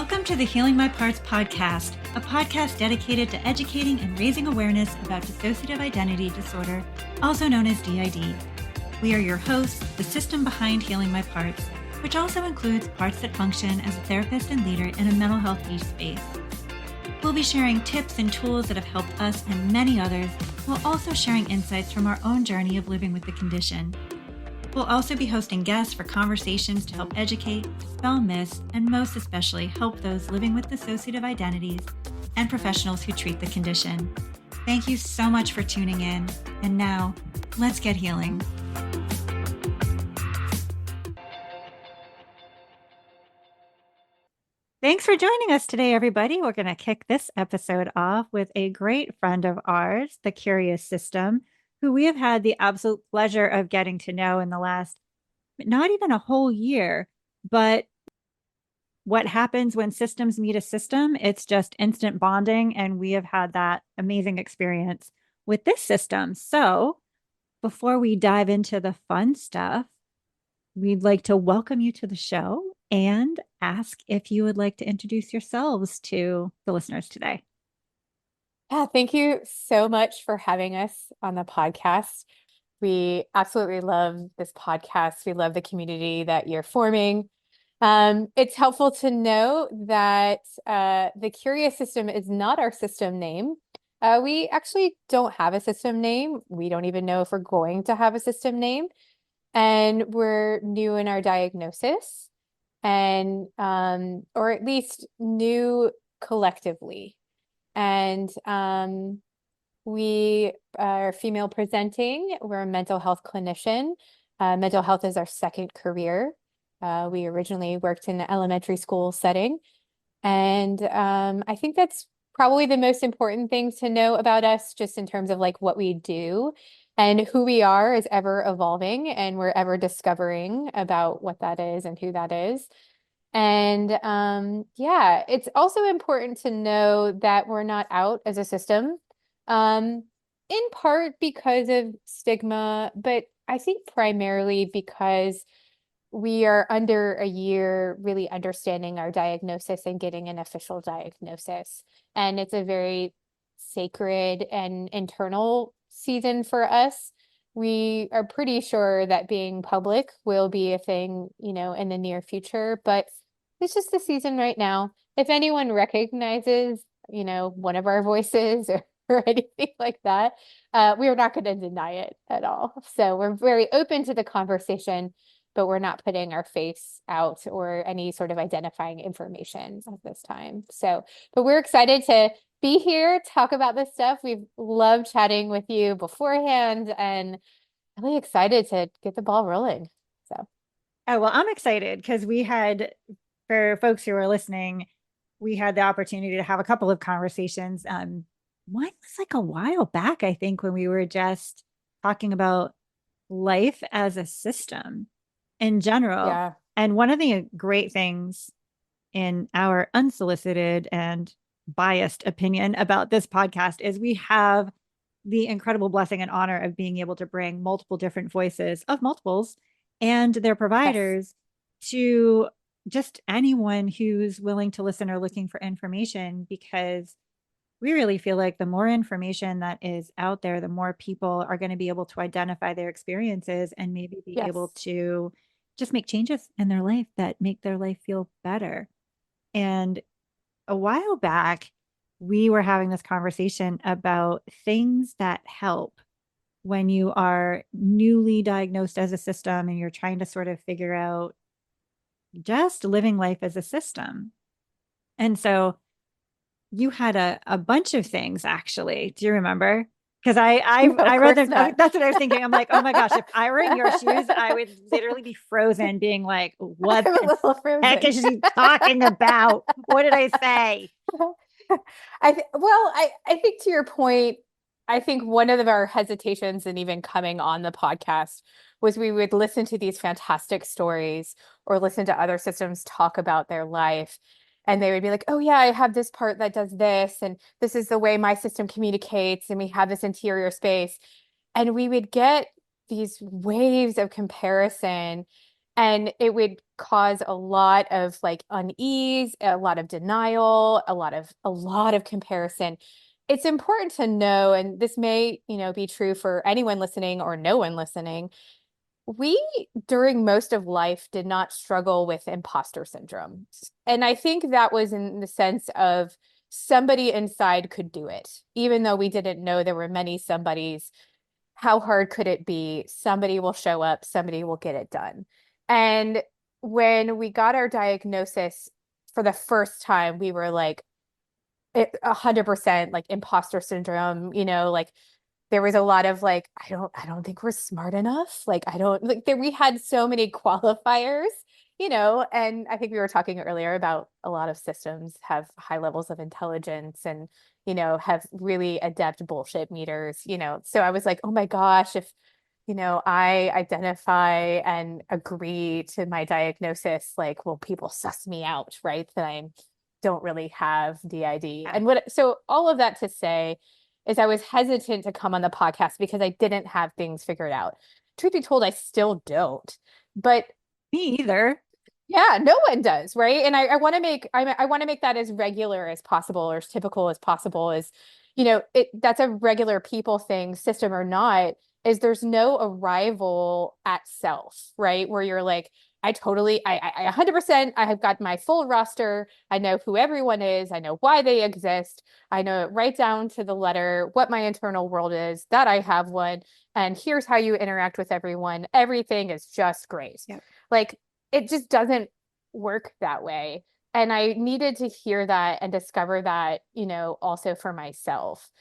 Welcome to the Healing My Parts podcast, a podcast dedicated to educating and raising awareness about dissociative identity disorder, also known as DID. We are your hosts, the system behind Healing My Parts, which also includes parts that function as a therapist and leader in a mental health niche space. We'll be sharing tips and tools that have helped us and many others, while also sharing insights from our own journey of living with the condition. We'll also be hosting guests for conversations to help educate, dispel myths, and most especially help those living with dissociative identities and professionals who treat the condition. Thank you so much for tuning in. And now, let's get healing. Thanks for joining us today, everybody. We're going to kick this episode off with a great friend of ours, the Curious System, who we have had the absolute pleasure of getting to know in the last, not even a whole year, but what happens when systems meet a system, it's just instant bonding. And we have had that amazing experience with this system. So before we dive into the fun stuff, we'd like to welcome you to the show and ask if you would like to introduce yourselves to the listeners today. Yeah, thank you so much for having us on the podcast. We absolutely love this podcast. We love the community that you're forming. It's helpful to know that the Curious System is not our system name. We actually don't have a system name. We don't even know if we're going to have a system name. And we're new in our diagnosis and or at least new collectively. And we are female presenting. We're a mental health clinician. Mental health is our second career. We originally worked in an elementary school setting. And I think that's probably the most important things to know about us, just in terms of like what we do, and who we are is ever evolving, and we're ever discovering about what that is and who that is. And yeah, it's also important to know that we're not out as a system, in part because of stigma, but I think primarily because we are under a year really understanding our diagnosis and getting an official diagnosis. And it's a very sacred and internal season for us. We are pretty sure that being public will be a thing, in the near future, but it's just the season right now. If anyone recognizes, one of our voices or anything like that, we are not going to deny it at all. So we're very open to the conversation, but we're not putting our face out or any sort of identifying information at this time. So, but we're excited to be here, talk about this stuff. We've loved chatting with you beforehand and really excited to get the ball rolling. So, oh, well, I'm excited because for folks who are listening, we had the opportunity to have a couple of conversations. One was like a while back, I think, when we were just talking about life as a system in general. yeah. And one of the great things in our unsolicited and biased opinion about this podcast is we have the incredible blessing and honor of being able to bring multiple different voices of multiples and their providers to just anyone who's willing to listen or looking for information, because we really feel like the more information that is out there, the more people are going to be able to identify their experiences and maybe be able to just make changes in their life that make their life feel better. And a while back, we were having this conversation about things that help when you are newly diagnosed as a system and you're trying to sort of figure out just living life as a system. And so you had a bunch of things, actually. Do you remember? Because I read them. That's what I was thinking. I'm like, oh my gosh, if I were in your shoes, I would literally be frozen, being like, what the heck is she talking about? What did I say? I think to your point, I think one of our hesitations in even coming on the podcast was we would listen to these fantastic stories or listen to other systems talk about their life. And they would be like, oh yeah, I have this part that does this. And this is the way my system communicates. And we have this interior space. And we would get these waves of comparison And it would cause a lot of like unease, a lot of denial, a lot of comparison. It's important to know, and this may, be true for anyone listening or no one listening. We, during most of life, did not struggle with imposter syndrome. And I think that was in the sense of somebody inside could do it, even though we didn't know there were many somebodies. How hard could it be? Somebody will show up, somebody will get it done. And when we got our diagnosis for the first time, we were like 100% like imposter syndrome, like there was a lot of like, I don't think we're smart enough. Like, I don't like there, we had so many qualifiers, and I think we were talking earlier about a lot of systems have high levels of intelligence and, have really adept bullshit meters, So I was like, oh my gosh, if, I identify and agree to my diagnosis, like, will people suss me out, right? That I don't really have DID. Yeah. And so all of that to say, is I was hesitant to come on the podcast because I didn't have things figured out. Truth be told, I still don't. But Me either. yeah, no one does, right? And I want to I want to make that as regular as possible or as typical as possible as, that's a regular people thing, system or not, is there's no arrival at self, right? Where you're like, I 100%, I have got my full roster. I know who everyone is. I know why they exist. I know right down to the letter what my internal world is, that I have one. And here's how you interact with everyone. Everything is just great. Yep. Like, it just doesn't work that way. And I needed to hear that and discover that, also for myself.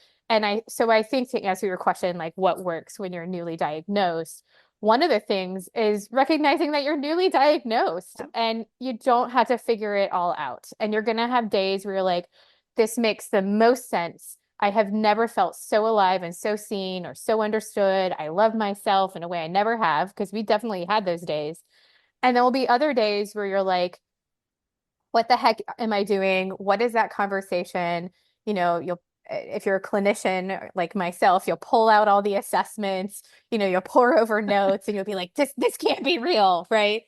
So I think to answer your question, like what works when you're newly diagnosed, one of the things is recognizing that you're newly diagnosed Yep. and you don't have to figure it all out. And you're going to have days where you're like, this makes the most sense. I have never felt so alive and so seen or so understood. I love myself in a way I never have, because we definitely had those days. And there will be other days where you're like, what the heck am I doing? What is that conversation? You'll, if you're a clinician like myself, you'll pull out all the assessments, you'll pour over notes and you'll be like, this can't be real, right?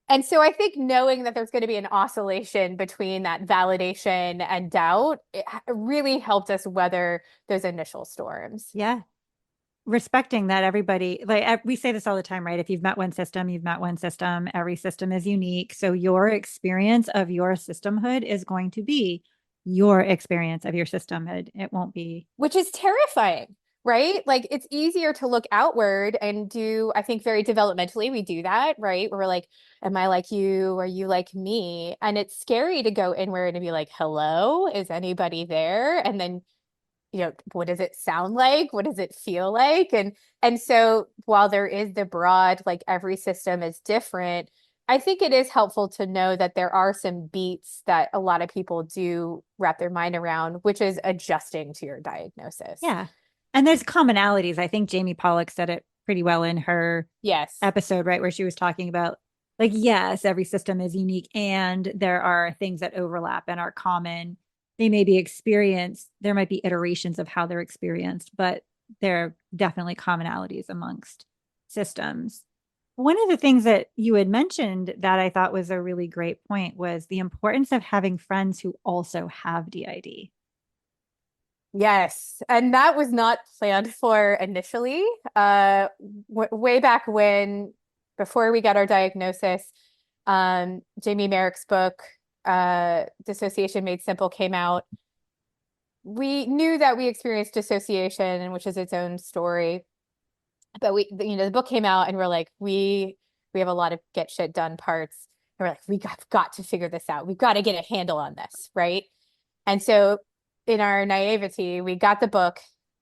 And so I think knowing that there's going to be an oscillation between that validation and doubt, it really helped us weather those initial storms. Yeah. Respecting that everybody, like we say this all the time, right? If you've met one system, you've met one system. Every system is unique. So your experience of your systemhood is going to be your experience of your systemhood. It won't be. Which is terrifying, right? Like it's easier to look outward and do, I think very developmentally, we do that, right? Where we're like, am I like you? Are you like me? And it's scary to go inward and be like, hello, is anybody there? And then, what does it sound like? What does it feel like? And so while there is the broad, like every system is different, I think it is helpful to know that there are some beats that a lot of people do wrap their mind around, which is adjusting to your diagnosis. Yeah. And there's commonalities. I think Jamie Pollock said it pretty well in her Yes. episode, right? Where she was talking about, like, yes, every system is unique and there are things that overlap and are common. They may be experienced, there might be iterations of how they're experienced, but there are definitely commonalities amongst systems. One of the things that you had mentioned that I thought was a really great point was the importance of having friends who also have DID. Yes. And that was not planned for initially. Way back when, before we got our diagnosis, Jamie Merrick's book, Dissociation Made Simple, came out. We knew that we experienced dissociation, which is its own story. But the book came out and we're like, we have a lot of get shit done parts. And we're like, got to figure this out. We've got to get a handle on this, right? And so in our naivety, we got the book,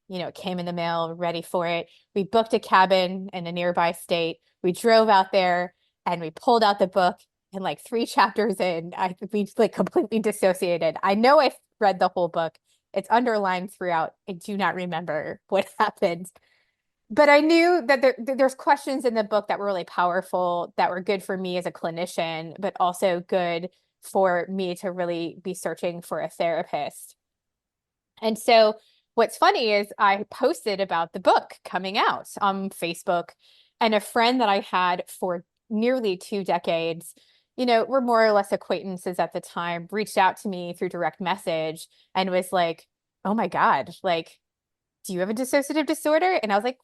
it came in the mail, ready for it. We booked a cabin in a nearby state. We drove out there and we pulled out the book, and like 3 chapters in, we like completely dissociated. I know I read the whole book. It's underlined throughout. I do not remember what happened. But I knew that there's questions in the book that were really powerful, that were good for me as a clinician, but also good for me to really be searching for a therapist. And so what's funny is I posted about the book coming out on Facebook, and a friend that I had for nearly 2 decades, were more or less acquaintances at the time, reached out to me through direct message and was like, oh my God, like, do you have a dissociative disorder? And I was like,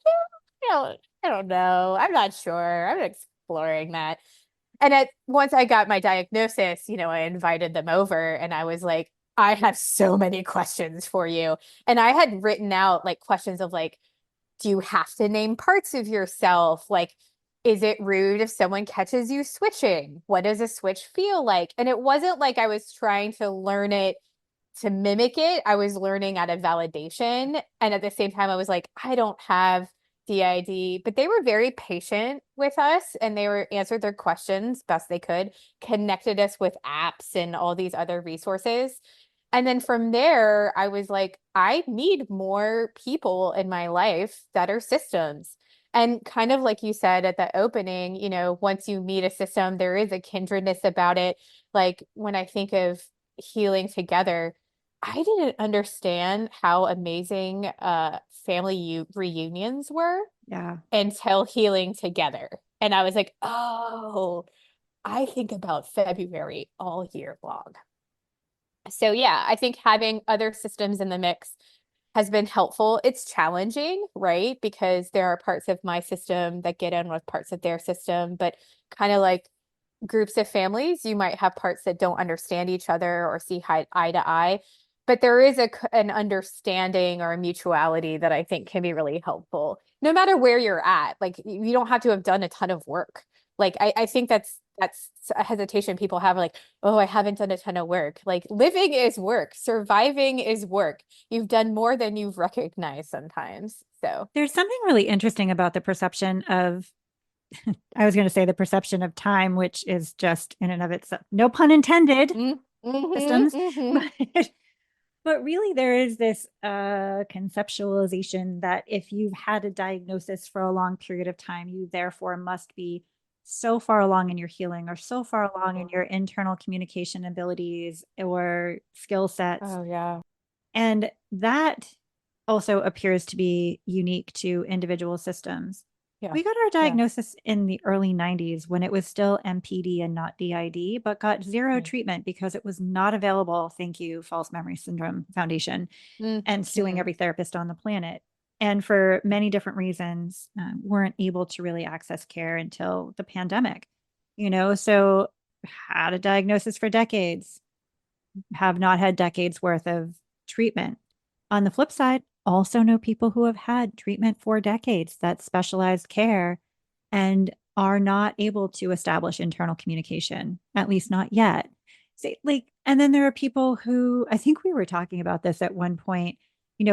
yeah, I don't know. I'm not sure. I'm exploring that. And once I got my diagnosis, I invited them over and I was like, I have so many questions for you. And I had written out like questions of like, do you have to name parts of yourself? Like, is it rude if someone catches you switching? What does a switch feel like? And it wasn't like I was trying to learn it to mimic it. I was learning out of validation. And at the same time, I was like, I don't have DID, but they were very patient with us and they were answered their questions best they could, connected us with apps and all these other resources. And then from there, I was like, I need more people in my life that are systems. And kind of like you said at the opening, once you meet a system, there is a kindredness about it. Like when I think of healing together, I didn't understand how amazing family reunions were Yeah. until healing together. And I was like, oh, I think about February all year long. So yeah, I think having other systems in the mix has been helpful. It's challenging, right? Because there are parts of my system that get in with parts of their system, but kind of like groups of families, you might have parts that don't understand each other or see eye to eye, but there is an understanding or a mutuality that I think can be really helpful, no matter where you're at. Like you don't have to have done a ton of work. Like I think that's a hesitation people have, like, oh, I haven't done a ton of work. Like living is work, surviving is work. You've done more than you've recognized sometimes. So There's something really interesting about the perception of, I was going to say the perception of time, which is just in and of itself, no pun intended, systems. mm-hmm. But really, there is this conceptualization that if you've had a diagnosis for a long period of time, you therefore must be so far along in your healing or so far along in your internal communication abilities or skill sets. Oh yeah. And that also appears to be unique to individual systems. Yeah. We got our Yeah. diagnosis in the early 90s when it was still MPD and not DID, but got zero Mm. treatment because it was not available. Thank you, False Memory Syndrome Foundation, and suing Mm-hmm. every therapist on the planet. And for many different reasons, weren't able to really access care until the pandemic. So had a diagnosis for decades, have not had decades worth of treatment. On the flip side, also know people who have had treatment for decades, that specialized care, and are not able to establish internal communication, at least not yet. See, and then there are people who, I think we were talking about this at one point,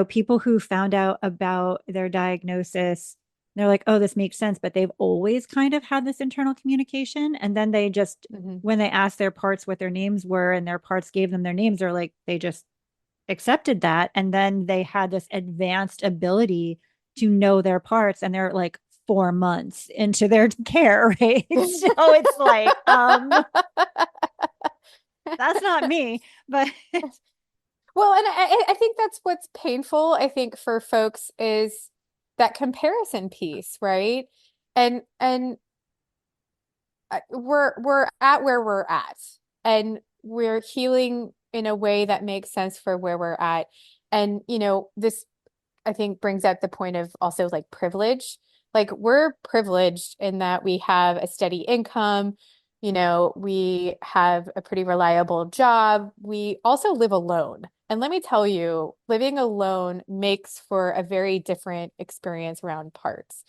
people who found out about their diagnosis. They're like, oh, this makes sense, but they've always kind of had this internal communication. And then they just, Mm-hmm. when they asked their parts what their names were and their parts gave them their names, they're like, they just accepted that. And then they had this advanced ability to know their parts and they're like 4 months into their care, right? So it's like, that's not me, but Well, and I think that's what's painful, I think, for folks is that comparison piece, right? And we're at where we're at, and we're healing in a way that makes sense for where we're at. And this I think brings up the point of also like privilege. Like we're privileged in that we have a steady income, we have a pretty reliable job. We also live alone. And let me tell you, living alone makes for a very different experience around parts.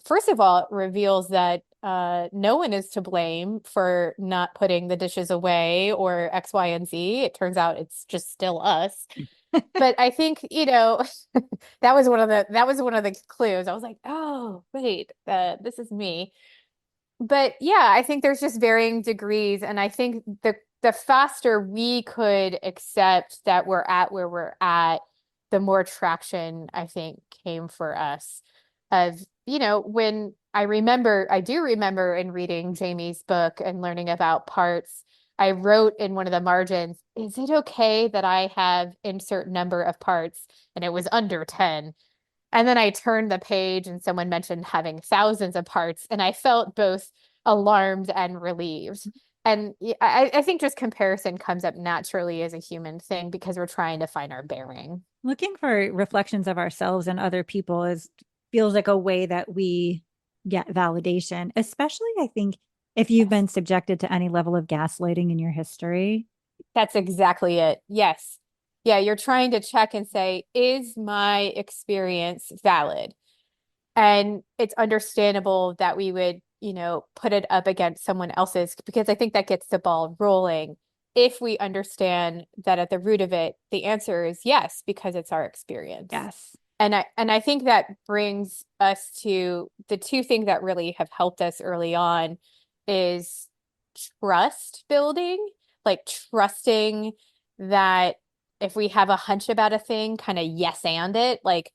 First of all, it reveals that no one is to blame for not putting the dishes away or X, Y, and Z. It turns out it's just still us. But I think, that was one of the clues. I was like, oh, wait, this is me. But yeah, I think there's just varying degrees, and I think the faster we could accept that we're at where we're at, the more traction I think came for us. Of, when I do remember in reading Jamie's book and learning about parts, I wrote in one of the margins, is it okay that I have insert number of parts? And it was under 10. And then I turned the page and someone mentioned having thousands of parts. And I felt both alarmed and relieved. And I think just comparison comes up naturally as a human thing because we're trying to find our bearing. Looking for reflections of ourselves and other people is feels like a way that we get validation, especially I think if you've Yes, been subjected to any level of gaslighting in your history. that's exactly it. Yes. Yeah, you're trying to check and say, is my experience valid? And it's understandable that we would, put it up against someone else's because I think that gets the ball rolling. If we understand that at the root of it, the answer is yes, because it's our experience. Yes. And I think that brings us to the two things that really have helped us early on is trust building, like trusting that if we have a hunch about a thing, kind of yes and it, like,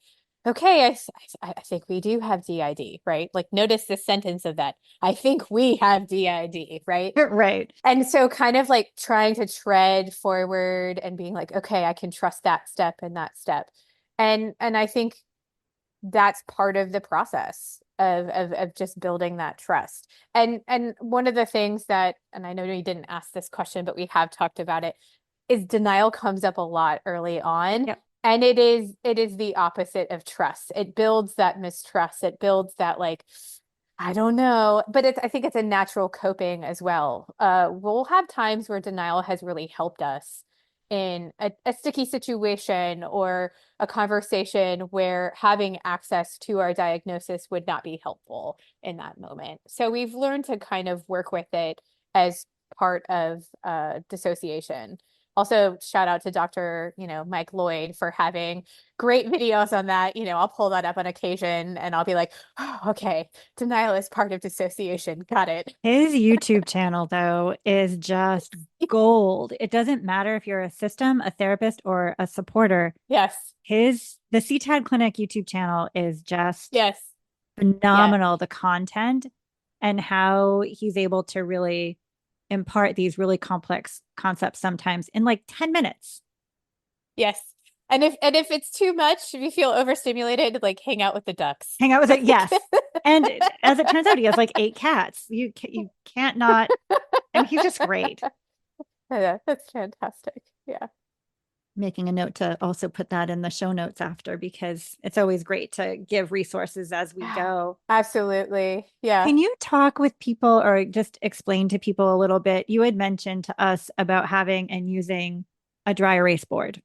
okay, I think we do have DID, right? Like, notice the sentence of that. I think we have DID, right? Right. And so kind of like trying to tread forward and being like, okay, I can trust that step and that step. And I think that's part of the process of just building that trust. And one of the things that, and I know you didn't ask this question, but we have talked about it, is denial comes up a lot early on. Yep. And it is the opposite of trust. It builds that mistrust. It builds that like, I don't know, but I think it's a natural coping as well. We'll have times where denial has really helped us in a sticky situation or a conversation where having access to our diagnosis would not be helpful in that moment. So we've learned to kind of work with it as part of dissociation. Also, shout out to Dr. Mike Lloyd for having great videos on that. I'll pull that up on occasion and I'll be like, oh, okay, denial is part of dissociation. Got it. His YouTube channel, though, is just gold. It doesn't matter if you're a system, a therapist, or a supporter. Yes. The CTAD Clinic YouTube channel is just Yes. Yeah. phenomenal. The content and how he's able to really impart these really complex concepts sometimes in like 10 minutes. Yes. And if it's too much, if you feel overstimulated, like hang out with the ducks. Hang out with it. Like Yes. And as it turns out, he has like 8 cats. You can't not. I mean, he's just great. yeah, that's fantastic. Yeah. Making a note to also put that in the show notes after because it's always great to give resources as we go. Absolutely. Yeah. Can you talk with people or just explain to people a little bit? You had mentioned to us about having and using a dry erase board.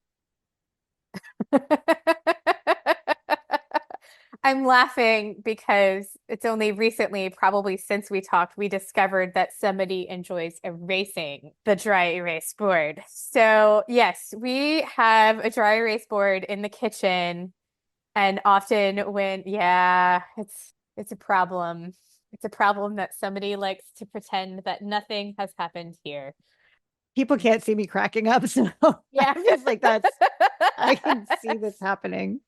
I'm laughing because it's only recently, probably since we talked, we discovered that somebody enjoys erasing the dry erase board. So, yes, we have a dry erase board in the kitchen. And often yeah, it's a problem. It's a problem that somebody likes to pretend that nothing has happened here. People can't see me cracking up, so Yeah. I'm just like I can see this happening.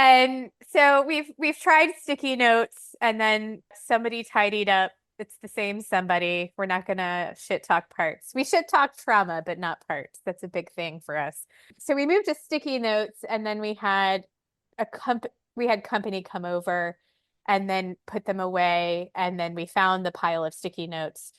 And so we've tried sticky notes and then somebody tidied up. It's the same somebody. We're not gonna shit talk parts. We shit talk trauma, but not parts. That's a big thing for us. So we moved to sticky notes and then we had company come over and then put them away and then we found the pile of sticky notes.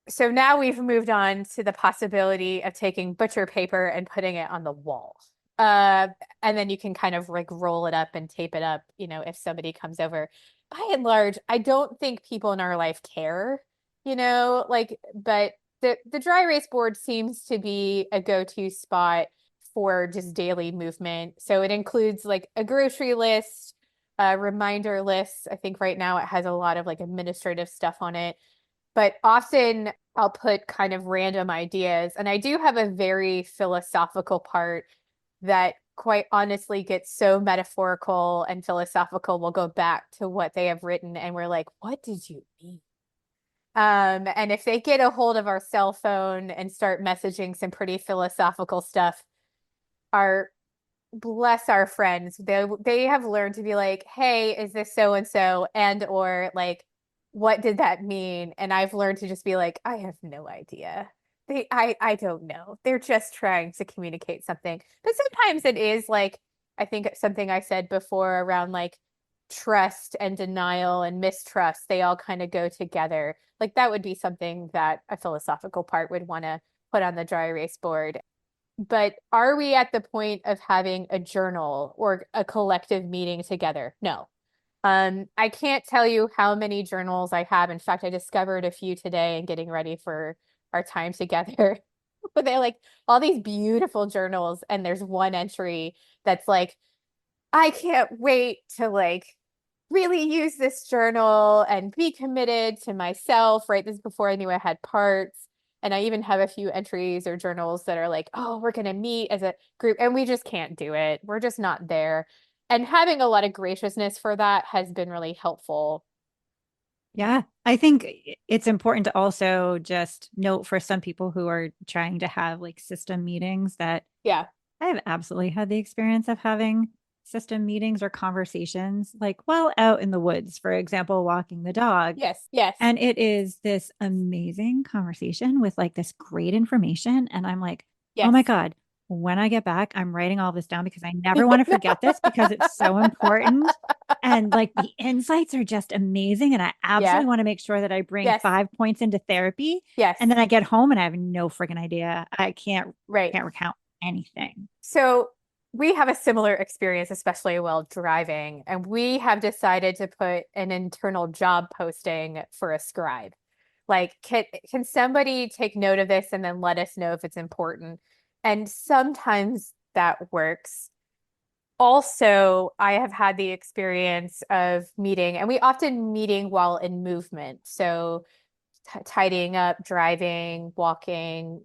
So now we've moved on to the possibility of taking butcher paper and putting it on the wall. Uh, and then you can kind of like roll it up and tape it up, if somebody comes over. By and large, I don't think people in our life care, but the dry erase board seems to be a go-to spot for just daily movement. So it includes like a grocery list, a reminder list. I think right now it has a lot of like administrative stuff on it, but often I'll put kind of random ideas. And I do have a very philosophical part that quite honestly gets so metaphorical and philosophical. We'll go back to what they have written and we're like, what did you mean? And if they get a hold of our cell phone and start messaging some pretty philosophical stuff, our bless our friends, they have learned to be like, hey, is this so and so? And or like, what did that mean? And I've learned to just be like, I have no idea. I don't know. They're just trying to communicate something. But sometimes it is like, I think it's something I said before around like trust and denial and mistrust, they all kind of go together. Like that would be something that a philosophical part would want to put on the dry erase board. But are we at the point of having a journal or a collective meeting together? No. I can't tell you how many journals I have. In fact, I discovered a few today and getting ready for our time together. But they're like all these beautiful journals, and there's one entry that's like, I can't wait to like really use this journal and be committed to myself, right? This is before I knew I had parts. And I even have a few entries or journals that are like, oh, we're going to meet as a group, and we just can't do it. We're just not there. And having a lot of graciousness for that has been really helpful. Yeah, I think it's important to also just note for some people who are trying to have like system meetings that Yeah. I have absolutely had the experience of having system meetings or conversations like while out in the woods, for example, walking the dog. Yes. Yes. And it is this amazing conversation with like this great information. And I'm like, oh my Yes. God, when I get back, I'm writing all this down because I never want to forget this because it's so important. And like the insights are just amazing. And I Yeah. absolutely want to make sure that I bring Yes. 5 points into therapy. And Yes. then I get home and I have no freaking idea. I Right. can't recount anything. So we have a similar experience, especially while driving, and we have decided to put an internal job posting for a scribe. Like, can somebody take note of this and then let us know if it's important? And sometimes that works. Also, I have had the experience of meeting, and we often meeting while in movement. So tidying up, driving, walking.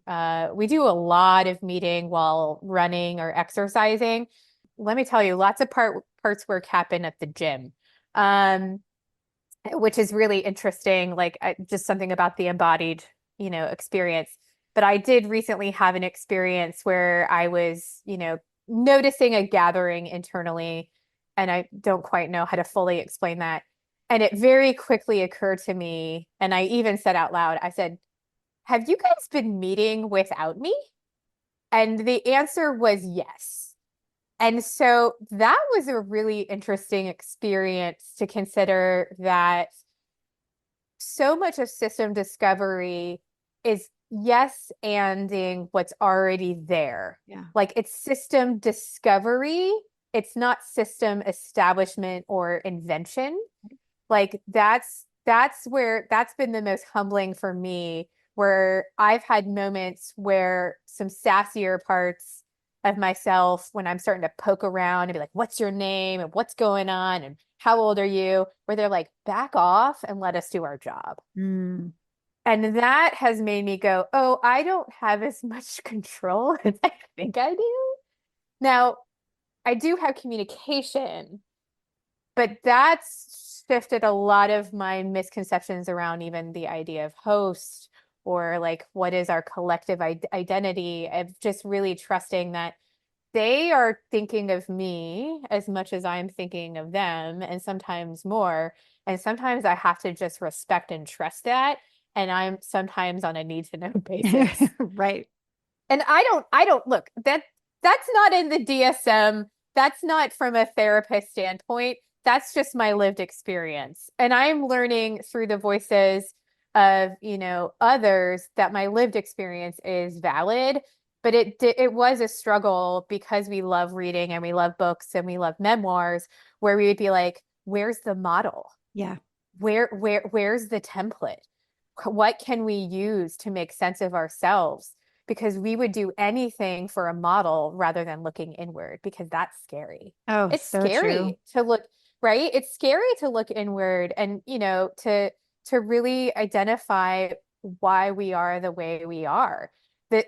We do a lot of meeting while running or exercising. Let me tell you, lots of parts work happen at the gym, um, which is really interesting. Like just something about the embodied, experience. But I did recently have an experience where I was, noticing a gathering internally, and I don't quite know how to fully explain that. And it very quickly occurred to me, and I even said out loud, I said, have you guys been meeting without me? And the answer was yes. And so that was a really interesting experience to consider that so much of system discovery is yes anding what's already there. Yeah. Like it's system discovery, it's not system establishment or invention. Like that's been the most humbling for me, where I've had moments where some sassier parts of myself, when I'm starting to poke around and be like, what's your name and what's going on and how old are you, where they're like, back off and let us do our job. Mm. And that has made me go, oh, I don't have as much control as I think I do. Now, I do have communication, but that's shifted a lot of my misconceptions around even the idea of host, or like what is our collective identity, of just really trusting that they are thinking of me as much as I'm thinking of them, and sometimes more. And sometimes I have to just respect and trust that. And I'm sometimes on a need to know basis. Right. And I don't look, that's not in the DSM. That's not from a therapist standpoint. That's just my lived experience. And I'm learning through the voices of, others, that my lived experience is valid. But it was a struggle because we love reading and we love books and we love memoirs, where we would be like, where's the model? Yeah. Where's the template? What can we use to make sense of ourselves? Because we would do anything for a model rather than looking inward, because that's scary. Oh, It's so true. scary to look, right? It's scary to look inward and, to really identify why we are the way we are. That,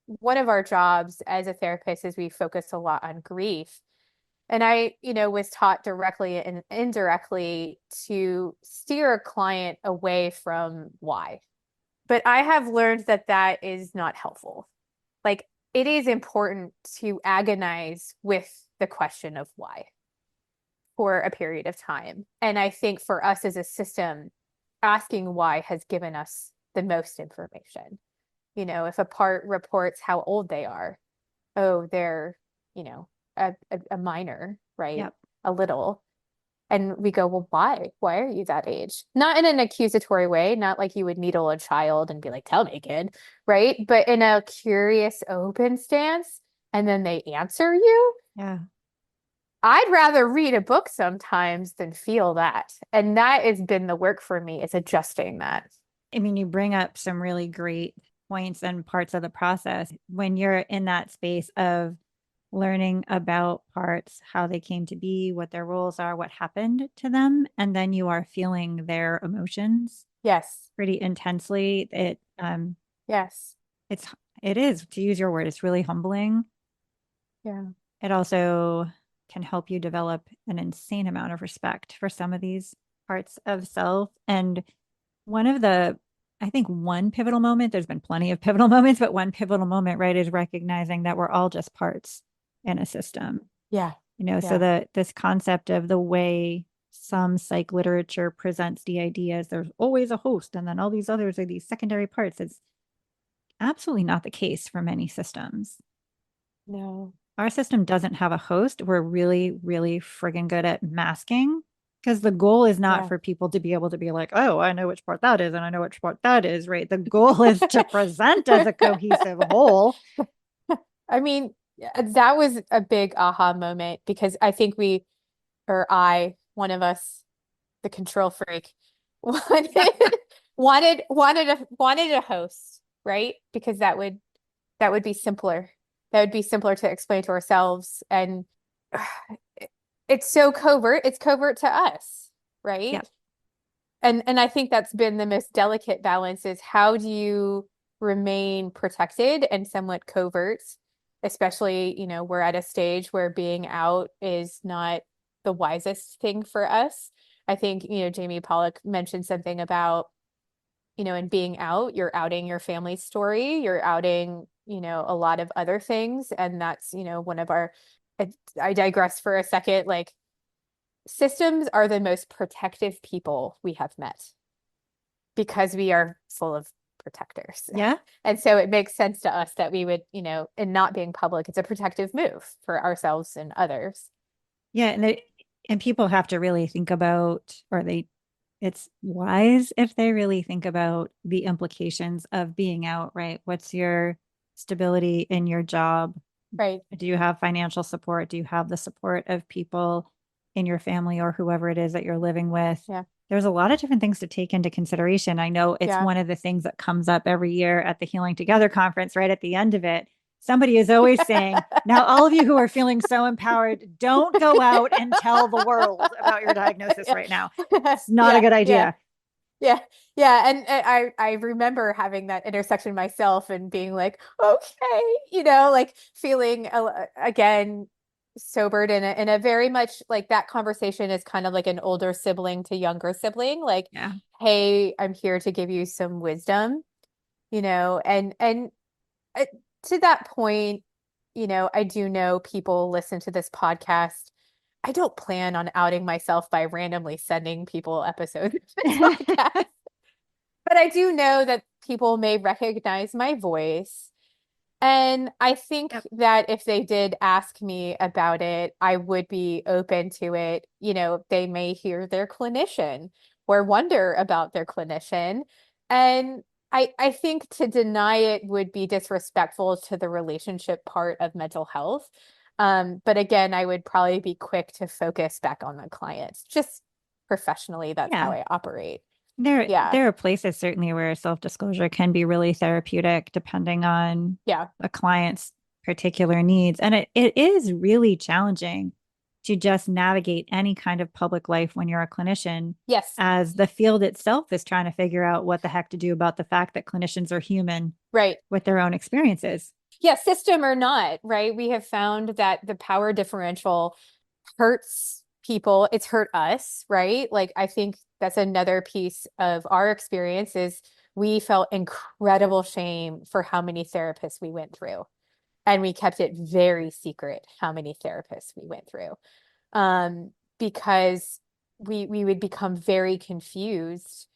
one of our jobs as a therapist is we focus a lot on grief. And I, was taught directly and indirectly to steer a client away from why. But I have learned that that is not helpful. Like it is important to agonize with the question of why for a period of time. And I think for us as a system, asking why has given us the most information. If a part reports how old they are, oh, they're, a minor, right? Yep. a little. And we go, well, why? Why are you that age? Not in an accusatory way, not like you would needle a child and be like, tell me, kid, right? But in a curious, open stance, and then they answer you. Yeah. I'd rather read a book sometimes than feel that. And that has been the work for me, is adjusting that. I mean, you bring up some really great points and parts of the process when you're in that space of learning about parts, how they came to be, what their roles are, what happened to them, and then you are feeling their emotions Yes. pretty intensely. Yes. It's it is, to use your word, it's really humbling. Yeah. It also can help you develop an insane amount of respect for some of these parts of self. And one of the, I think one pivotal moment, there's been plenty of pivotal moments, but one pivotal moment, right, is recognizing that we're all just parts in a system. Yeah. So Yeah. that this concept of the way some psych literature presents DID as there's always a host and then all these others are these secondary parts. It's absolutely not the case for many systems. No. Our system doesn't have a host. We're really, really friggin' good at masking because the goal is not Yeah. for people to be able to be like, oh, I know which part that is and I know which part that is, right? The goal is to present as a cohesive whole. I mean, that was a big aha moment because I think one of us, the control freak, wanted wanted a host, right? Because that would be simpler. That would be simpler to explain to ourselves. And it's so covert. It's covert to us, Yeah. right? And I think that's been the most delicate balance is how do you remain protected and somewhat covert, especially, we're at a stage where being out is not the wisest thing for us. I think, Jamie Pollock mentioned something about, in being out, you're outing your family story, you're outing, a lot of other things. And that's, one of our, I digress for a second, like systems are the most protective people we have met because we are full of protectors. Yeah. And so it makes sense to us that we would, in not being public, it's a protective move for ourselves and others. Yeah. And people have to really think about, it's wise if they really think about the implications of being out, right? What's your stability in your job? Right. Do you have financial support? Do you have the support of people in your family or whoever it is that you're living with? Yeah. There's a lot of different things to take into consideration. I know it's Yeah. one of the things that comes up every year at the Healing Together conference, right at the end of it. Somebody is always saying, now, all of you who are feeling so empowered, don't go out and tell the world about your diagnosis right now. It's not a Yeah. good Yeah. idea. Yeah. Yeah. And I remember having that intersection myself and being like, okay, like feeling again sobered in a very much like that conversation is kind of like an older sibling to younger sibling, like, Yeah. hey, I'm here to give you some wisdom, and uh, to that point, I do know people listen to this podcast. I don't plan on outing myself by randomly sending people episodes of this podcast. But I do know that people may recognize my voice. And I think Yep. that if they did ask me about it, I would be open to it. They may hear their clinician or wonder about their clinician. And I think to deny it would be disrespectful to the relationship part of mental health. But again, I would probably be quick to focus back on the clients. Just professionally, that's how Yeah. I operate. There, Yeah. there are places certainly where self-disclosure can be really therapeutic depending on Yeah. a client's particular needs. And it is really challenging to just navigate any kind of public life when you're a clinician, Yes. as the field itself is trying to figure out what the heck to do about the fact that clinicians are human Right. with their own experiences. Yeah, system or not, right? We have found that the power differential hurts people. It's hurt us, right? Like I think that's another piece of our experience is we felt incredible shame for how many therapists we went through. And we kept it very secret how many therapists we went through. Because we would become very confused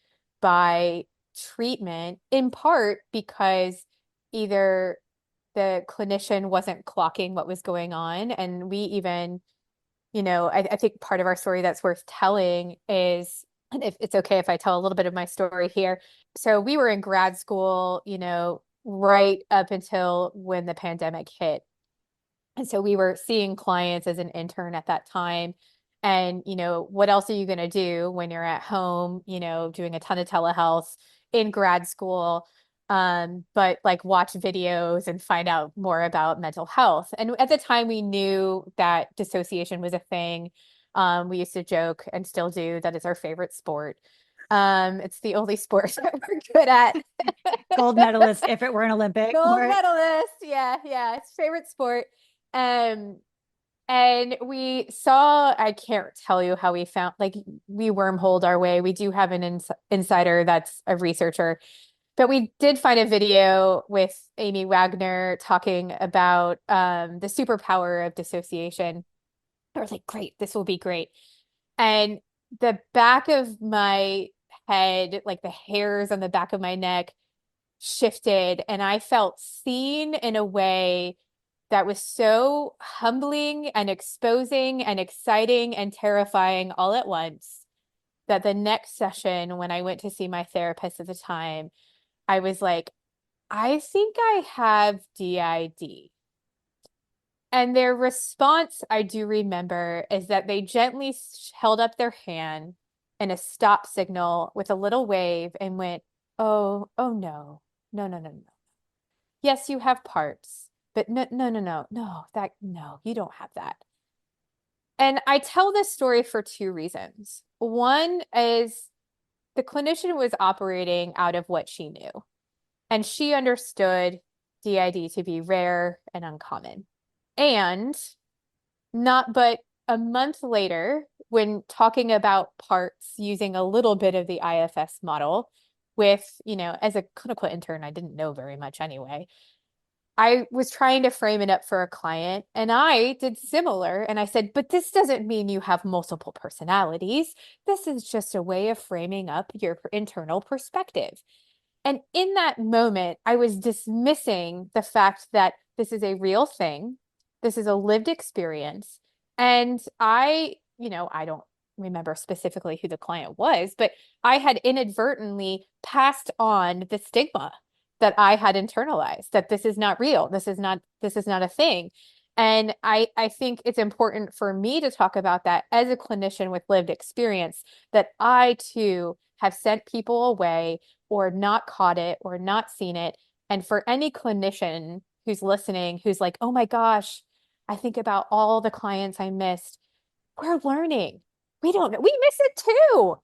by treatment, in part because either the clinician wasn't clocking what was going on, and we even I think part of our story that's worth telling is, and if it's okay if I tell a little bit of my story here. So we were in grad school, right up until when the pandemic hit. And so we were seeing clients as an intern at that time. And, what else are you going to do when you're at home, doing a ton of telehealth in grad school? But like watch videos and find out more about mental health. And at the time, we knew that dissociation was a thing. We used to joke and still do that it's our favorite sport. It's the only sport that we're good at. Gold medalist if it were an Olympic. Gold medalist. Yeah, yeah. It's favorite sport. Um, and we saw, I can't tell you how we found, like we wormholed our way. We do have an insider that's a researcher, but we did find a video with Amy Wagner talking about the superpower of dissociation. I was like, great, this will be great. And the back of my head, like the hairs on the back of my neck shifted, and I felt seen in a way that was so humbling and exposing and exciting and terrifying all at once that the next session, when I went to see my therapist at the time, I was like, I think I have DID. And their response, I do remember, is that they gently held up their hand in a stop signal with a little wave and went, oh, oh no, no, no, no, no. Yes, you have parts, but no, no, no, no, no, you don't have that. And I tell this story for two reasons. One is the clinician was operating out of what she knew, and she understood DID to be rare and uncommon. And not but a month later, when talking about parts using a little bit of the IFS model with, as a clinical intern, I didn't know very much anyway. I was trying to frame it up for a client and I did similar. And I said, but this doesn't mean you have multiple personalities. This is just a way of framing up your internal perspective. And in that moment, I was dismissing the fact that this is a real thing. This is a lived experience. And I don't remember specifically who the client was, but I had inadvertently passed on the stigma that I had internalized, that this is not real. This is not a thing. And I think it's important for me to talk about that as a clinician with lived experience, that I too have sent people away or not caught it or not seen it. And for any clinician who's listening, who's like, oh my gosh, I think about all the clients I missed. We're learning. We don't know. We miss it too.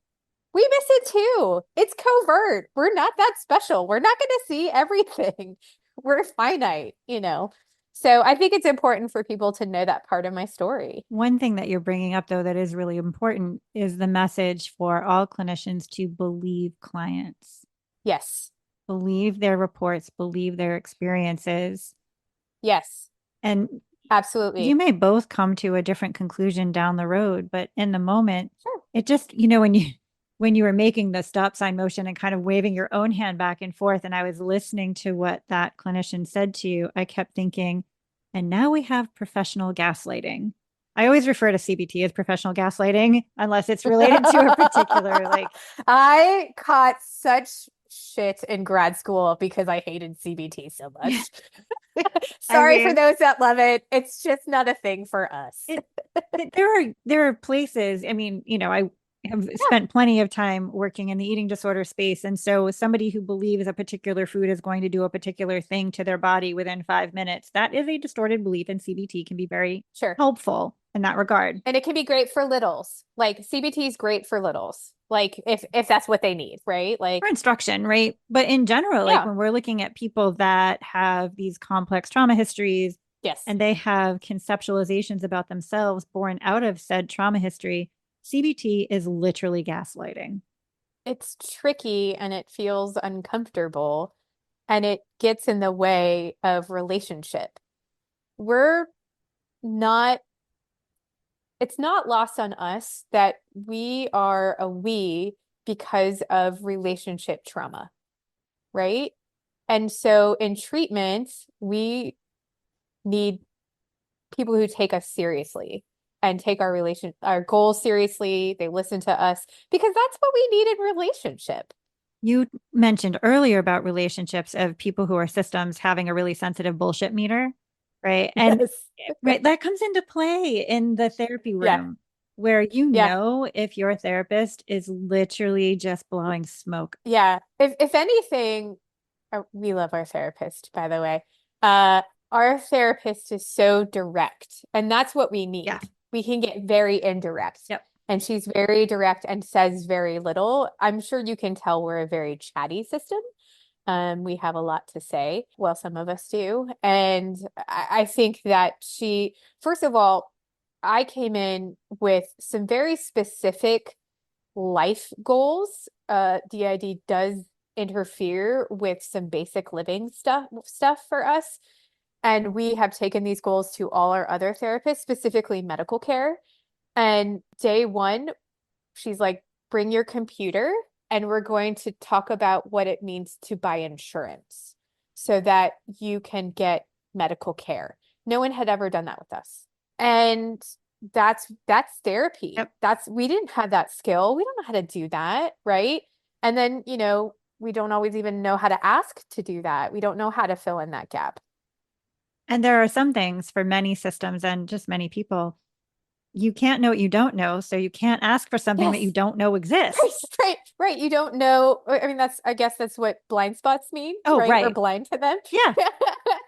We miss it too. It's covert. We're not that special. We're not going to see everything. We're finite. So I think it's important for people to know that part of my story. One thing that you're bringing up, though, that is really important is the message for all clinicians to believe clients, Yes. believe their reports, believe their experiences. Yes. And you Absolutely. may both come to a different conclusion down the road, but in the moment, Sure. it just, when you were making the stop sign motion and kind of waving your own hand back and forth, and I was listening to what that clinician said to you, I kept thinking, and now we have professional gaslighting. I always refer to CBT as professional gaslighting, unless it's related to a particular, like, I caught such shit in grad school because I hated CBT so much. I Sorry for mean, those that love it. It's just not a thing for us. it, there are places. I mean, I have Yeah, spent plenty of time working in the eating disorder space, and so somebody who believes a particular food is going to do a particular thing to their body within 5 minutes, that is a distorted belief, and CBT can be very sure. helpful in that regard. And it can be great for littles. Like CBT is great for littles. Like if that's what they need, right? Like For instruction, right? But in general, like yeah. when we're looking at people that have these complex trauma histories Yes. and they have conceptualizations about themselves born out of said trauma history, CBT is literally gaslighting. It's tricky and it feels uncomfortable and it gets in the way of relationship. We're not It's not lost on us that we are a we because of relationship trauma, right? And so in treatment, we need people who take us seriously and take our goals seriously. They listen to us because that's what we need in relationship. You mentioned earlier about relationships of people who are systems having a really sensitive bullshit meter, right? And Yes. right, that comes into play in the therapy Yeah. room where Yeah. if your therapist is literally just blowing smoke. Yeah. If anything, we love our therapist, by the way. Uh, our therapist is so direct, and that's what we Yeah. need. We can get very indirect, Yep. and she's very direct and says very little. I'm sure you can tell we're a very chatty system. We have a lot to say. Well, some of us do. And I think that first of all, I came in with some very specific life goals. DID does interfere with some basic living stuff for us. And we have taken these goals to all our other therapists, specifically medical care. And day one, she's like, bring your computer and we're going to talk about what it means to buy insurance so that you can get medical care. No one had ever done that with us. And that's therapy. Yep. We didn't have that skill. We don't know how to do that, right? And then, we don't always even know how to ask to do that. We don't know how to fill in that gap. And there are some things for many systems and just many people, you can't know what you don't know. So you can't ask for something that you Yes. don't know Right, exists. right. You don't know. I mean, I guess that's what blind spots mean, Oh, right? We're right. blind to them. Yeah.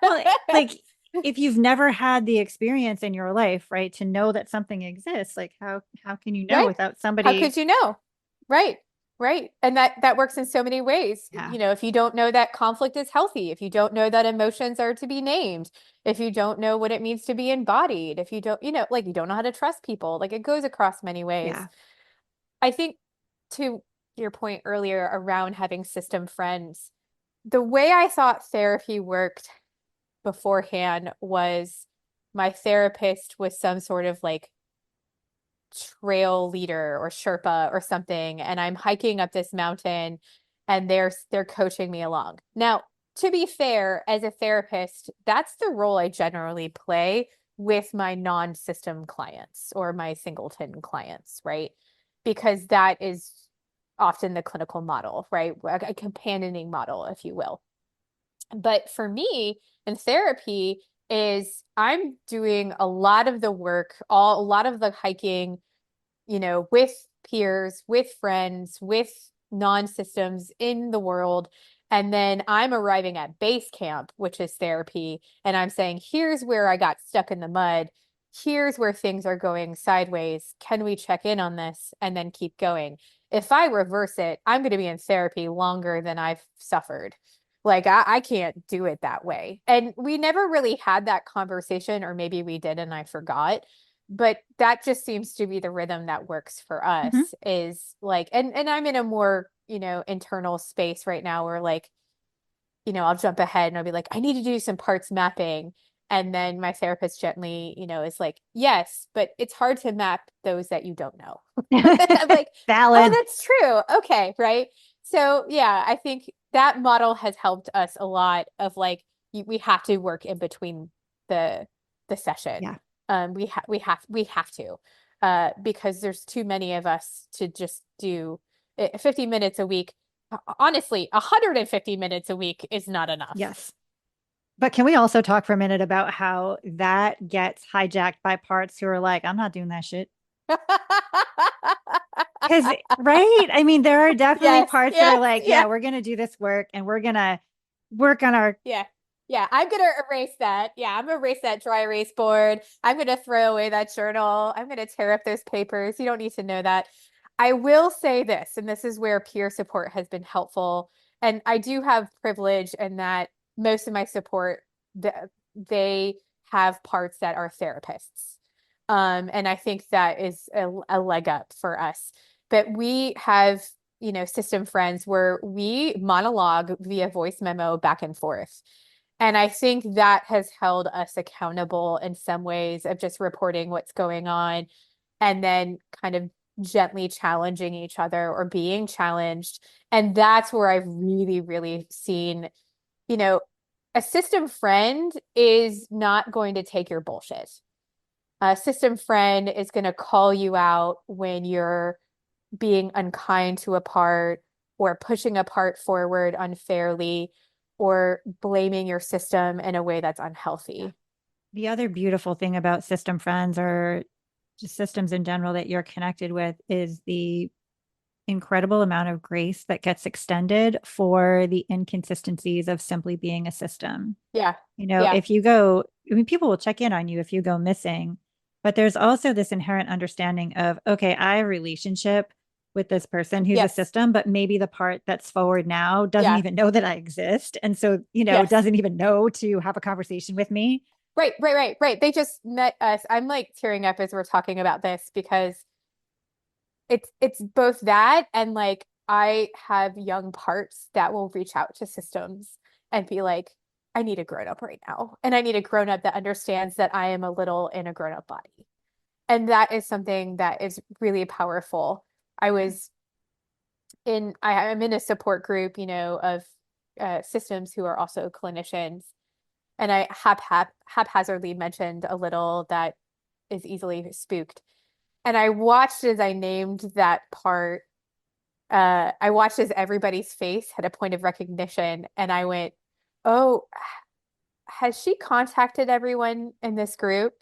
Well, like if you've never had the experience in your life, right, to know that something exists, like how can you know Right. without How somebody? could you know? Right. Right. And that works in so many ways. Yeah. If you don't know that conflict is healthy, if you don't know that emotions are to be named, if you don't know what it means to be embodied, if you don't, like you don't know how to trust people, like it goes across many ways. Yeah. I think to your point earlier around having system friends, the way I thought therapy worked beforehand was my therapist was some sort of like trail leader or Sherpa or something, and I'm hiking up this mountain and they're coaching me along. Now, to be fair, as a therapist, that's the role I generally play with my non-system clients or my singleton clients, right? Because that is often the clinical model, right? A companioning model, if you will. But for me in therapy is I'm doing a lot of the work, a lot of the hiking, with peers, with friends, with non-systems in the world. And then I'm arriving at base camp, which is therapy. And I'm saying, here's where I got stuck in the mud. Here's where things are going sideways. Can we check in on this and then keep going? If I reverse it, I'm going to be in therapy longer than I've suffered. Like, I can't do it that way. And we never really had that conversation, or maybe we did and I forgot, but that just seems to be the rhythm that works for Mhm. us is like, and I'm in a more, internal space right now where like, I'll jump ahead and I'll be like, I need to do some parts mapping. And then my therapist gently, is like, yes, but it's hard to map those that you don't know. I'm like, oh, Valid. that's true. Okay. Right. So yeah, I think that model has helped us a lot of like, we have to work in between the, the session. Yeah. We have to, because there's too many of us to just do 50 minutes a week. Honestly, 150 minutes a week is not enough. Yes. But can we also talk for a minute about how that gets hijacked by parts who are like, I'm not doing that shit? Because, right? I mean, there are definitely Yes, parts that are yes, like, yeah, yes, we're going to do this work and we're going to work on our, yeah. Yeah, I'm gonna erase that. Yeah, I'm gonna erase that dry erase board. I'm gonna throw away that journal. I'm gonna tear up those papers. You don't need to know that. I will say this, and this is where peer support has been helpful. And I do have privilege in that most of my support, they have parts that are therapists. And I think that is a leg up for us. But we have, system friends where we monologue via voice memo back and forth. And I think that has held us accountable in some ways of just reporting what's going on and then kind of gently challenging each other or being challenged. And that's where I've really, really seen, you know, a system friend is not going to take your bullshit. A system friend is going to call you out when you're being unkind to a part or pushing a part forward unfairly or blaming your system in a way that's unhealthy. The other beautiful thing about system friends or just systems in general that you're connected with is the incredible amount of grace that gets extended for the inconsistencies of simply being a system. Yeah. You know, Yeah. if you go, I mean, people will check in on you if you go missing, but there's also this inherent understanding of, okay, I have a relationship with this person who's a Yes. system, but maybe the part that's forward now doesn't Yeah. even know that I exist. And so, Yes. doesn't even know to have a conversation with me. Right. They just met us. I'm like tearing up as we're talking about this because it's both that and like I have young parts that will reach out to systems and be like, I need a grown up right now. And I need a grown up that understands that I am a little in a grown up body. And that is something that is really powerful. I was I'm in a support group, of systems who are also clinicians. And I haphazardly mentioned a little that is easily spooked. And I watched as I named that part. I watched as everybody's face had a point of recognition, and I went, "Oh, has she contacted everyone in this group?"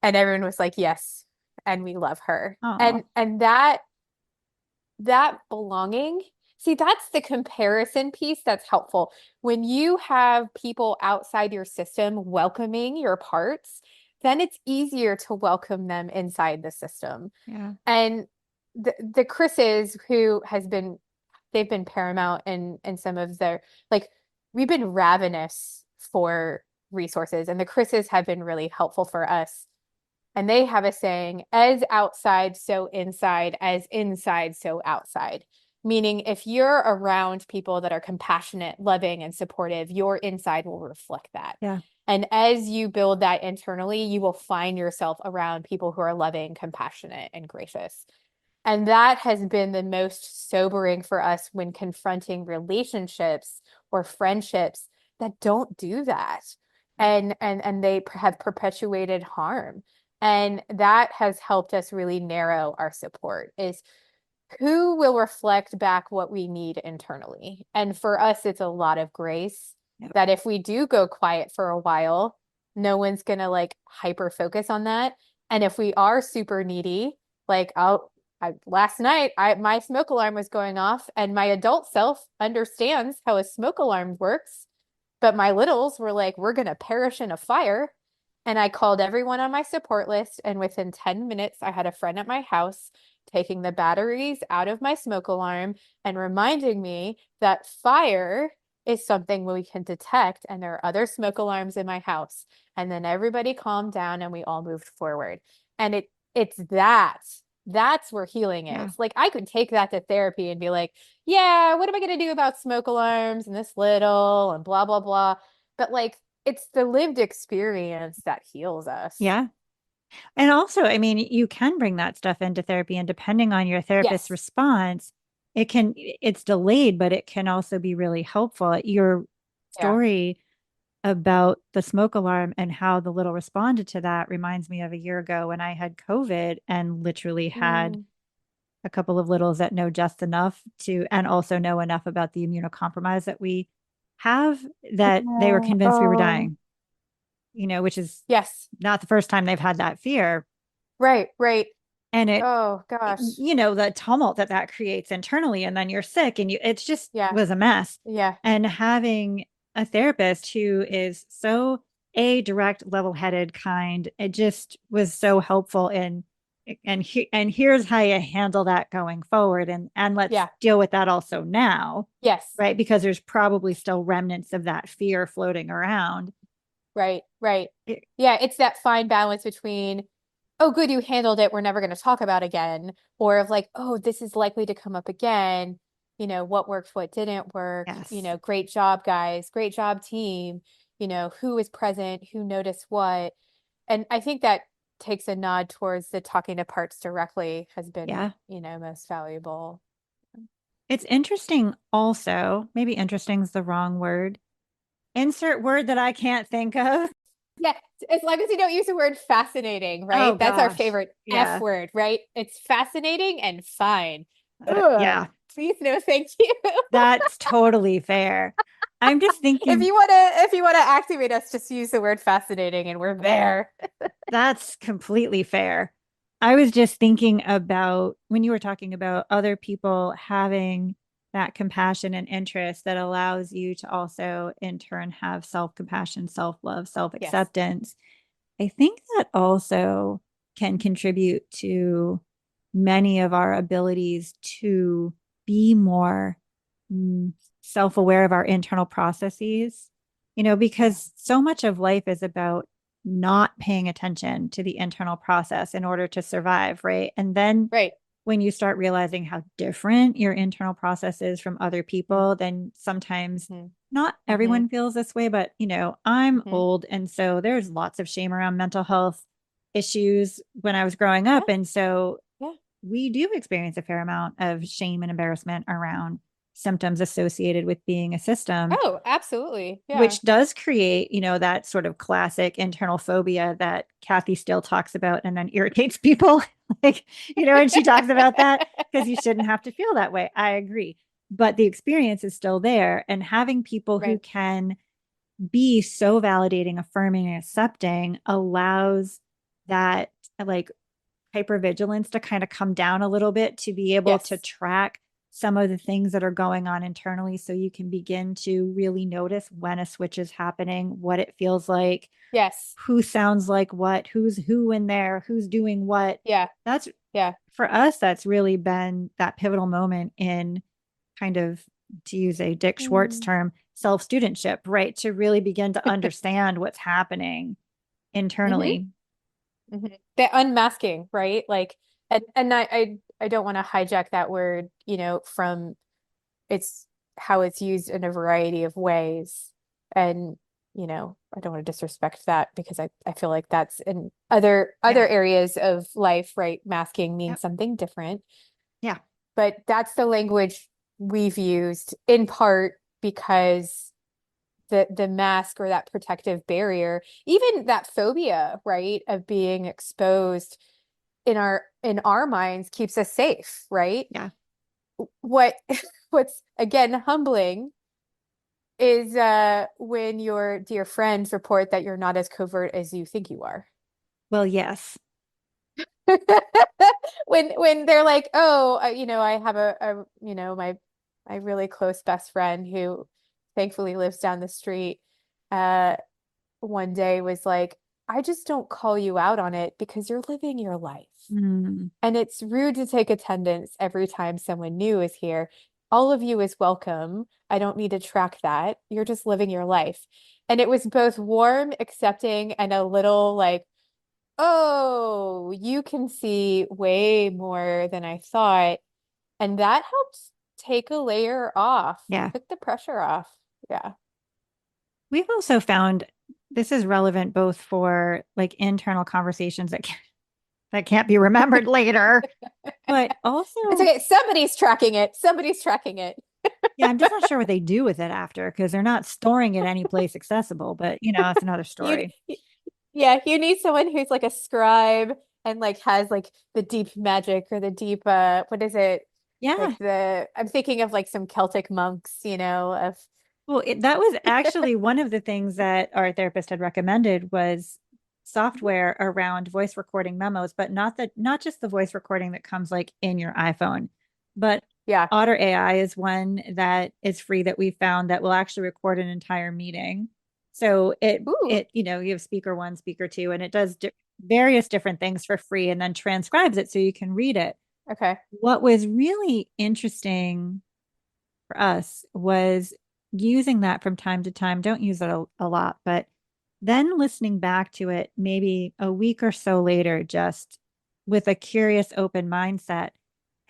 And everyone was like, "Yes," and we love her. Oh, And that belonging, see, that's the comparison piece that's helpful. When you have people outside your system welcoming your parts, then it's easier to welcome them inside the system. yeah. And the Chris's who has been they've been paramount in some of their like we've been ravenous for resources and the Chris's have been really helpful for us. And they have a saying, as outside, so inside, as inside, so outside. Meaning, if you're around people that are compassionate, loving, and supportive, your inside will reflect that. Yeah. And as you build that internally, you will find yourself around people who are loving, compassionate, and gracious. And that has been the most sobering for us when confronting relationships or friendships that don't do that. And they have perpetuated harm. And that has helped us really narrow our support is who will reflect back what we need internally. And for us, it's a lot of grace Yep. that if we do go quiet for a while, no one's gonna like hyper focus on that. And if we are super needy, like last night, my smoke alarm was going off, and my adult self understands how a smoke alarm works, but my littles were like, "We're gonna perish in a fire." And I called everyone on my support list, and within 10 minutes, I had a friend at my house taking the batteries out of my smoke alarm and reminding me that fire is something we can detect, and there are other smoke alarms in my house. And then everybody calmed down and we all moved forward. And it's that's where healing Yeah. is. Like I could take that to therapy and be like, yeah, what am I going to do about smoke alarms and this little and blah blah blah. But like it's the lived experience that heals us. Yeah. And also, I mean, you can bring that stuff into therapy, and depending on your therapist's Yes. response, it's delayed, but it can also be really helpful. Your Yeah. story about the smoke alarm and how the little responded to that reminds me of a year ago when I had COVID and literally had Mm. a couple of littles that know just enough to, and also know enough about the immunocompromise that we have that they were Yeah. convinced we were Oh, dying, which is yes. not the first time they've had that fear. Right. And Oh gosh. the tumult that that creates internally, and then you're sick and it's just Yeah. was a mess. Yeah. And having a therapist who is so direct, level-headed, kind, it just was so helpful in and here's how you handle that going forward, and let's Yeah. deal with that also now, Yes. right? Because there's probably still remnants of that fear floating around. Right. It- Yeah, it's that fine balance between, oh, good, you handled it, we're never going to talk about again, or of like, oh, this is likely to come up again. What worked, what didn't work, yes. great job, guys, great job, team, who was present, who noticed what. And I think that takes a nod towards the talking to parts directly has been, Yeah. most valuable. It's interesting also, maybe interesting is the wrong word. Insert word that I can't think of. Yeah, as long as you don't use the word fascinating, Oh right? That's our gosh. favorite F Yeah. word, right? It's fascinating and fine. Ugh, Yeah. please no, thank you. That's totally fair. I'm just If thinking you wanna activate us, just use the word fascinating and we're there. that's completely fair. I was just thinking about when you were talking about other people having that compassion and interest that allows you to also, in turn, have self compassion, self love, self Yes. acceptance. I think that also can contribute to many of our abilities to be more mm, self aware of our internal processes, Yeah. because so much of life is about not paying attention to the internal process in order to survive, right? And then Right. when you start realizing how different your internal process is from other people, then sometimes Mm-hmm. not Mm-hmm. everyone feels this way, but I'm Mm-hmm. old. And so there's lots of shame around mental health issues when I was growing up. Yeah. And so Yeah. we do experience a fair amount of shame and embarrassment around symptoms associated with being a system, Oh, absolutely. Yeah. which does create, that sort of classic internal phobia that Kathy still talks about and then irritates people. Like, and she talks about that because you shouldn't have to feel that way. I agree. But the experience is still there. And having people who Right. can be so validating, affirming, and accepting allows that like hypervigilance to kind of come down a little bit to be able to Yes. track some of the things that are going on internally so you can begin to really notice when a switch is happening, what it feels like, Yes. who sounds like what, who's who in there, who's doing what. Yeah. That's Yeah. for us, that's really been that pivotal moment in kind of, to use a Dick Schwartz Mm. term, self studentship, right? To really begin to understand what's happening Mm-hmm. internally. Mm-hmm. The unmasking, right? Like, and I don't want to hijack that word, from it's how it's used in a variety of ways. And, I don't want to disrespect that because I feel like that's in other Yeah. areas of life, right? Masking means Yep. something different. Yeah. But that's the language we've used in part because the mask or that protective barrier, even that phobia, right, of being exposed in our minds keeps us safe, right? Yeah. What what's again humbling is when your dear friends report that you're not as covert as you think you are. Well, yes. When they're like, oh, I have my really close best friend who thankfully lives down the street. Uh, one day was like, I just don't call you out on it because you're living your life. Mm, And it's rude to take attendance every time someone new is here. All of you is welcome. I don't need to track that. You're just living your life. And it was both warm, accepting, and a little like, oh, you can see way more than I thought. And that helped take a layer off, yeah. took the pressure off. Yeah. We've also found this is relevant both for like internal conversations that can't be remembered later, but It's also, okay. Somebody's tracking it. Somebody's tracking it. yeah, I'm just not sure what they do with it after because they're not storing it any place accessible, but that's another You, story. yeah, you need someone who's like a scribe and like has like the deep magic or the deep what is it? Yeah. Like I'm thinking of like some Celtic monks, of Well, that was actually one of the things that our therapist had recommended was software around voice recording memos, but not just the voice recording that comes like in your iPhone, but yeah. Otter AI is one that is free that we found that will actually record an entire meeting. So Ooh, you have speaker one, speaker two, and it does various different things for free and then transcribes it so you can read it. okay. What was really interesting for us was using that from time to time. Don't use it a lot, but then listening back to it maybe a week or so later, just with a curious, open mindset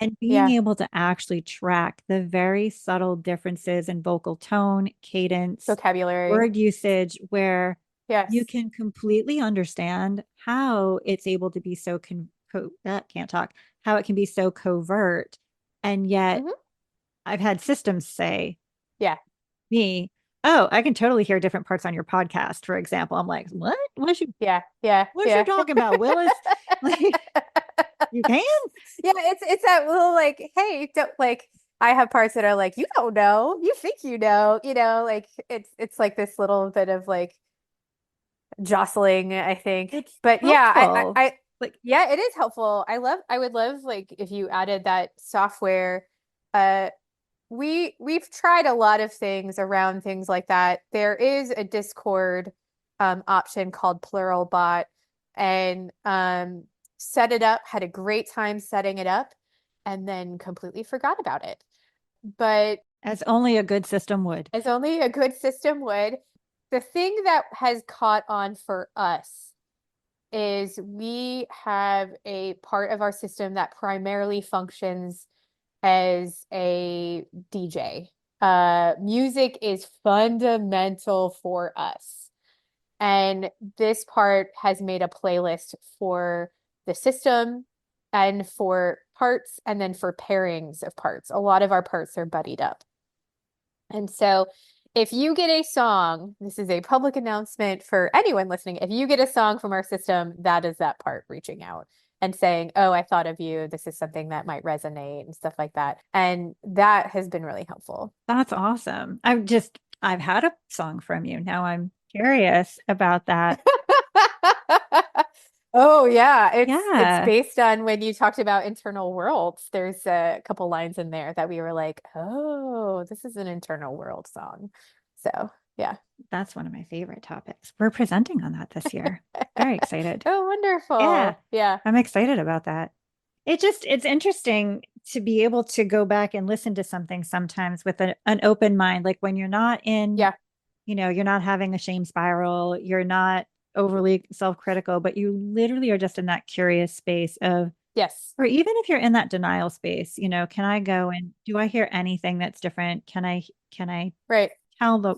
and being Yeah. able to actually track the very subtle differences in vocal tone, cadence, Vocabulary. word usage, where you Yes. can completely understand how it's able to be so can't talk, how it can be so covert and yet Hmm. I've had systems say Yeah. me, Oh, I can totally hear different parts on your podcast, for example. I'm like, what? Yeah, yeah, What you yeah. talking about, Willis? Like, you can? Yeah, it's that little like, hey, don't like I have parts that are like, you don't know, you think you know, like it's like this little bit of like jostling, I think. It's But yeah, helpful. Like, yeah, it is helpful. I would love like if you added that software. Uh we've tried a lot of things around things like that. There is a Discord option called Pluralbot, and set it up, had a great time setting it up, and then completely forgot about it. But as only a good system would. as only a good system would, the thing that has caught on for us is we have a part of our system that primarily functions as a DJ. Music is fundamental for us. And this part has made a playlist for the system and for parts and then for pairings of parts. A lot of our parts are buddied up. And so if you get a song, this is a public announcement for anyone listening. If you get a song from our system, that is that part reaching out and saying, oh, I thought of you. This is something that might resonate and stuff like that. And that has been really helpful. That's awesome. I've had a song from you. Now I'm curious about that. Oh yeah, it's Yeah, based on when you talked about internal worlds. There's a couple lines in there that we were like, "Oh, this is an internal world song." So, yeah. that's one of my favorite topics. We're presenting on that this year. Very excited. Oh, Yeah, wonderful. Yeah. I'm excited about that. It's interesting to be able to go back and listen to something sometimes with an open mind, like when you're not in, Yeah. you're not having a shame spiral, you're not overly self-critical, but you literally are just in that curious space of, Yes. or even if you're in that denial space, can I go and do I hear anything that's different? Can I Right. tell the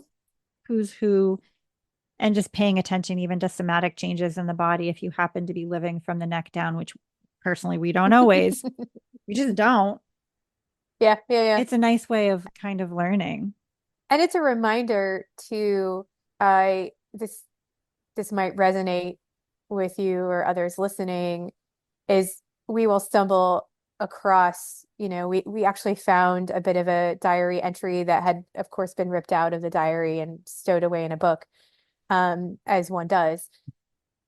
who's who? And just paying attention even to somatic changes in the body if you happen to be living from the neck down, which personally we don't always. We just don't. Yeah, yeah, yeah. It's a nice way of kind of learning. And it's a reminder to I this might resonate with you or others listening, is we will stumble across, we actually found a bit of a diary entry that had, of course, been ripped out of the diary and stowed away in a book, as one does.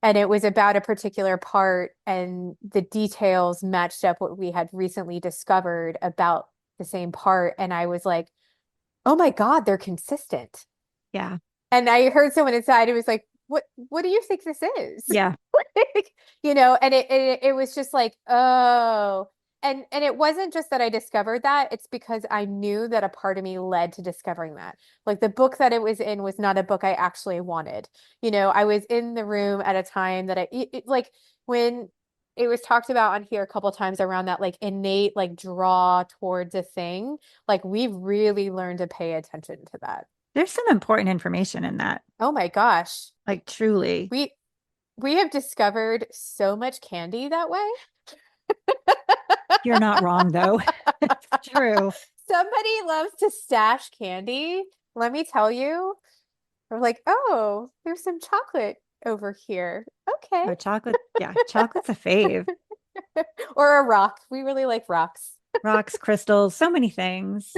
And it was about a particular part, and the details matched up what we had recently discovered about the same part. And I was like, oh my God, they're consistent. Yeah. And I heard someone inside who was like, what do you think this is? Yeah. Like, and it was just like, oh, and it wasn't just that I discovered that, it's because I knew that a part of me led to discovering that. Like the book that it was in was not a book I actually wanted. I was in the room at a time that like when it was talked about on here a couple times around that like innate like draw towards a thing, like we've really learned to pay attention to that. There's some important information in that. Oh my gosh. Like truly. We we have discovered so much candy that way. You're not wrong though. It's true. Somebody loves to stash candy. Let me tell you. We're like, oh, there's some chocolate over here. Okay. Oh, chocolate. Yeah, chocolate's a fave. Or a rock. We really like rocks. Rocks, crystals, so many things.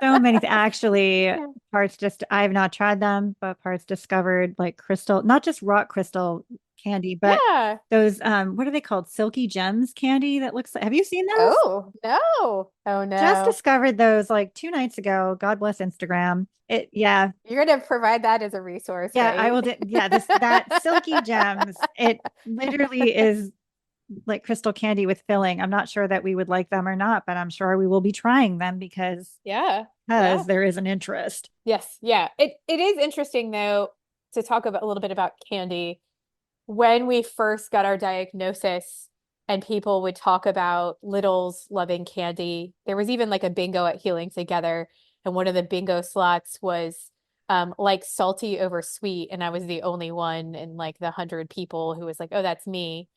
So many actually Yeah. parts just I've not tried them, but parts discovered like crystal, not just rock crystal candy, but Yeah. those what are they called? Silky gems candy that looks like, have you seen those? Oh, no. Oh, Just no. discovered those like 2 nights ago. God bless Instagram. Yeah. You're going to provide that as a resource, Yeah, I right? will yeah, this that silky gems. It literally is like crystal candy with filling. I'm not sure that we would like them or not, but I'm sure we will be trying them Yeah. Yeah. because there is an interest. Yes. Yeah. It is interesting though to talk about a little bit about candy. When we first got our diagnosis and people would talk about littles loving candy, there was even like a bingo at Healing Together. And one of the bingo slots was like salty over sweet. And I was the only one in like the 100 people who was like, oh, that's me,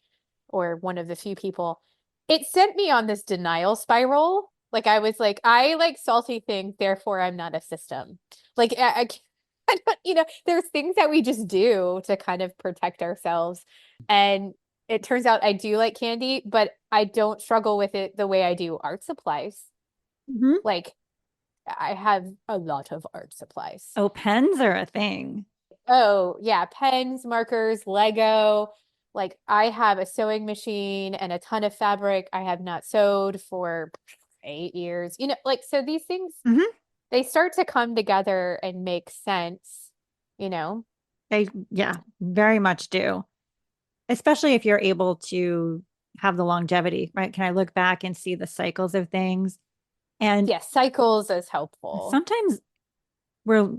or one of the few people. It sent me on this denial spiral Like I was like, I like salty things, therefore I'm not a system. Like I don't, there's things that we just do to kind of protect ourselves. And it turns out I do like candy, but I don't struggle with it the way I do art supplies. Mhm. Like I have a lot of art supplies. Oh, pens are a thing. Oh, yeah, pens, markers, Lego. Like I have a sewing machine and a ton of fabric I have not sewed for 8 years. Like so these things Hmm. they start to come together and make sense, you know? They, yeah, very much do. Especially if you're able to have the longevity, right? Can I look back and see the cycles of things? And Yes, cycles is helpful. sometimes we're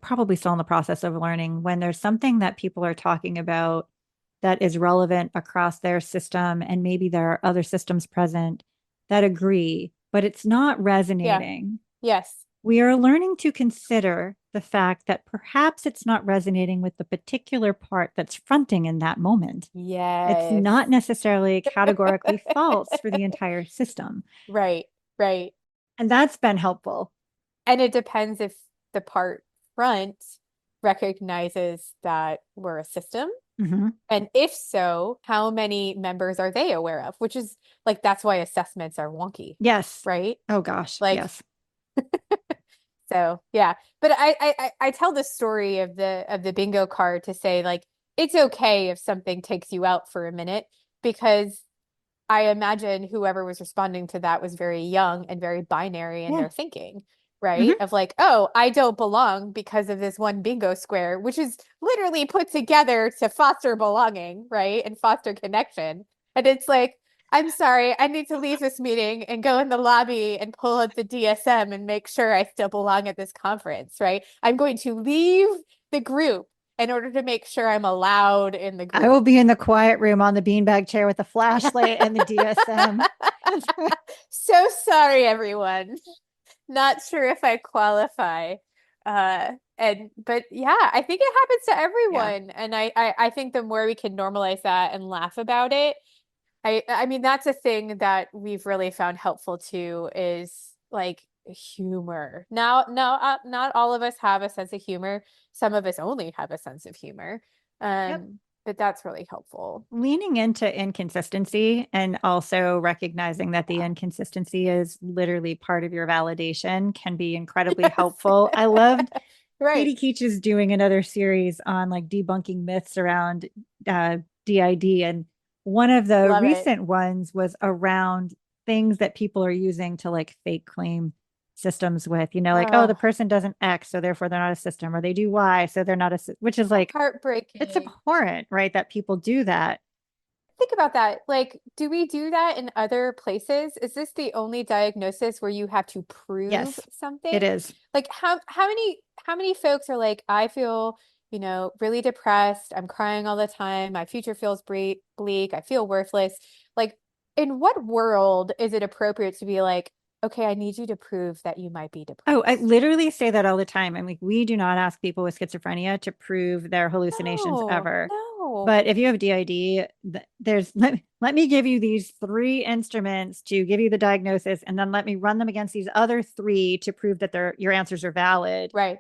probably still in the process of learning when there's something that people are talking about that is relevant across their system, and maybe there are other systems present that agree, but it's not Yeah. resonating. Yes. We are learning to consider the fact that perhaps it's not resonating with the particular part that's fronting in that moment. It's Yes. not necessarily categorically false for the entire system. Right, right. And that's been helpful. And it depends if the part front recognizes that we're a system. Mm-hmm. And if so, how many members are they aware of? Which is like, that's why assessments are wonky, Yes. right? Oh gosh. Like, Yes. so yeah. But I tell the story of the bingo card to say like, it's okay if something takes you out for a minute because I imagine whoever was responding to that was very young and very binary in Yeah. their thinking, right? Mm-hmm. Of like, oh, I don't belong because of this one bingo square, which is literally put together to foster belonging, right? And foster connection. And it's like, I'm sorry, I need to leave this meeting and go in the lobby and pull up the DSM and make sure I still belong at this conference, right? I'm going to leave the group in order to make sure I'm allowed in the I will group. be in the quiet room on the beanbag chair with the flashlight and the DSM. So sorry, everyone. Not sure if I qualify. But yeah, I think it happens to Yeah. everyone. And I think the more we can normalize that and laugh about it, I mean that's a thing that we've really found helpful too is like humor. Now, no, not all of us have a sense of humor. Some of us only have a sense of humor. Yep. But that's really helpful. Leaning into inconsistency and also recognizing that the Yeah. inconsistency is literally part of your validation can be incredibly Yes. helpful. I loved Right. Katie Keach is doing another series on like debunking myths around DID. And one of the Love it. recent ones was around things that people are using to like fake claim systems with, like, oh, the Oh, person doesn't X, so therefore they're not a system, or they do Y, so they're not which is like, it's heartbreaking. abhorrent, right? That people do that. Think about that. Like, do we do that in other places? Is this the only diagnosis where you have to prove Yes, it something? is. Like how many folks are like, I feel, really depressed. I'm crying all the time. My future feels bleak. I feel worthless. Like, in what world is it appropriate to be like, okay, I need you to prove that you might be Oh, I depressed? literally say that all the time. I'm like, we do not ask people with schizophrenia to prove their hallucinations No, ever. no. But if you have DID, there's let me give you these three instruments to give you the diagnosis, and then let me run them against these other three to prove that your answers are valid. Right,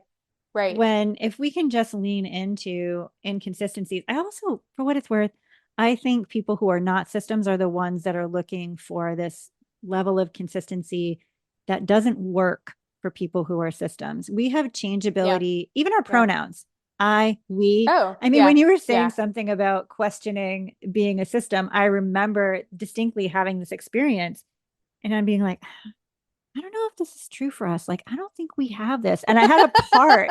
right. When if we can just lean into inconsistencies, I also, for what it's worth, I think people who are not systems are the ones that are looking for this level of consistency that doesn't work for people who are systems. We have Yeah, changeability, even our yeah. pronouns. I, we. Oh, I mean, when yeah, you were saying yeah. something about questioning being a system, I remember distinctly having this experience and I'm being like, I don't know if this is true for us. Like, I don't think we have this. And I had a part,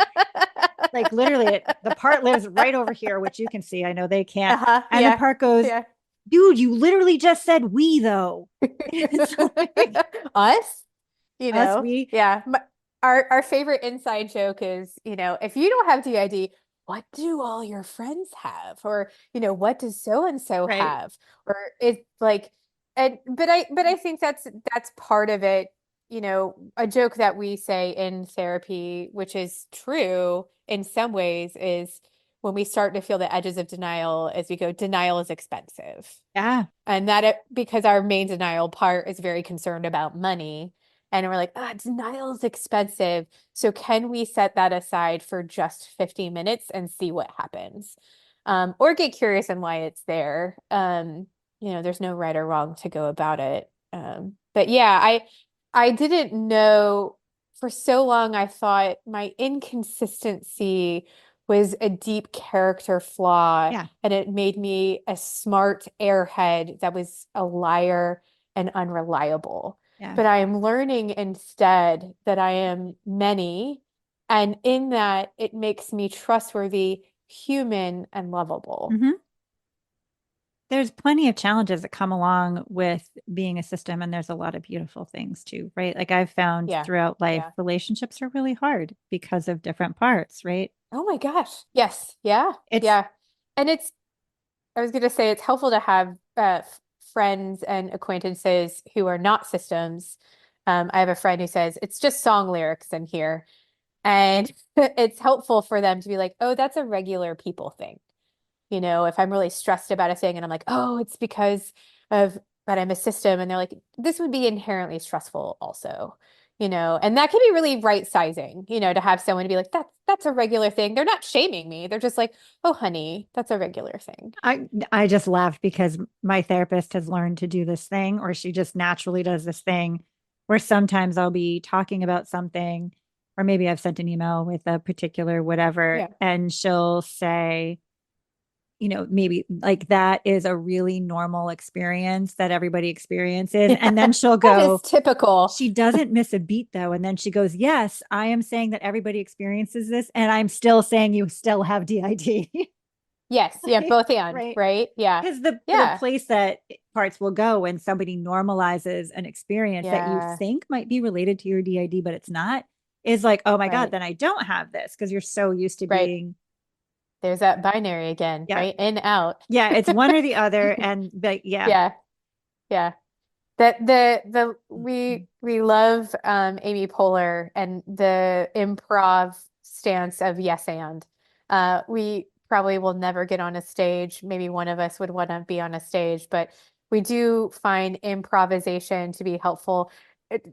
like literally the part lives right over here, which you can see. I know they can't. Uh-huh, And the yeah, part goes, yeah. dude, you literally just said we though. It's like Us, us, we. yeah. Our favorite inside joke is, if you don't have DID, what do all your friends have? Or, what does so and so Right. have? Or it's like, but I think that's part of it. A joke that we say in therapy, which is true in some ways, is when we start to feel the edges of denial, as we go, denial is expensive. Yeah. And because our main denial part is very concerned about money. and we're like, ah, denial is expensive. So can we set that aside for just 50 minutes and see what happens? Or get curious on why it's there. There's no right or wrong to go about it. But yeah, I didn't know for so long. I thought my inconsistency was a deep character flaw, Yeah. and it made me a smart airhead that was a liar and unreliable. Yeah. But I am learning instead that I am many, and in that it makes me trustworthy, human, and lovable. Hmm. There's plenty of challenges that come along with being a system, and there's a lot of beautiful things too, right? Like I've found Yeah. throughout life, Yeah. relationships are really hard because of different parts, right? Oh my gosh. Yes. Yeah. It's Yeah. And I was going to say it's helpful to have friends and acquaintances who are not systems. I have a friend who says it's just song lyrics in here. And it's helpful for them to be like, oh, that's a regular people thing. If I'm really stressed about a thing and I'm like, oh, it's because of that I'm a system, and they're like, this would be inherently stressful also. And that can be really right sizing, to have someone be like, that's a regular thing. They're not shaming me. They're just like, oh, honey, that's a regular thing. I just laughed because my therapist has learned to do this thing, or she just naturally does this thing where sometimes I'll be talking about something, or maybe I've sent an email with a particular whatever, Yeah. and she'll say, maybe like that is a really normal experience that everybody experiences. Yeah. And then she'll That is go, typical. she doesn't miss a beat though. And then she goes, yes, I am saying that everybody experiences this. And I'm still saying you still have DID. Yes. Yeah. Both and, Right. right? Yeah. Because the Yeah. place that parts will go when somebody normalizes an experience that you Yeah. think might be related to your DID, but it's not, is like, oh my God, Right. then I don't have this because you're so used to Right. being, There's that binary again, yeah, right? In, out. yeah, it's one or the other. And but yeah. Yeah. Yeah. That the we love Amy Poehler and the improv stance of yes and. We probably will never get on a stage. Maybe one of us would want to be on a stage, but we do find improvisation to be helpful.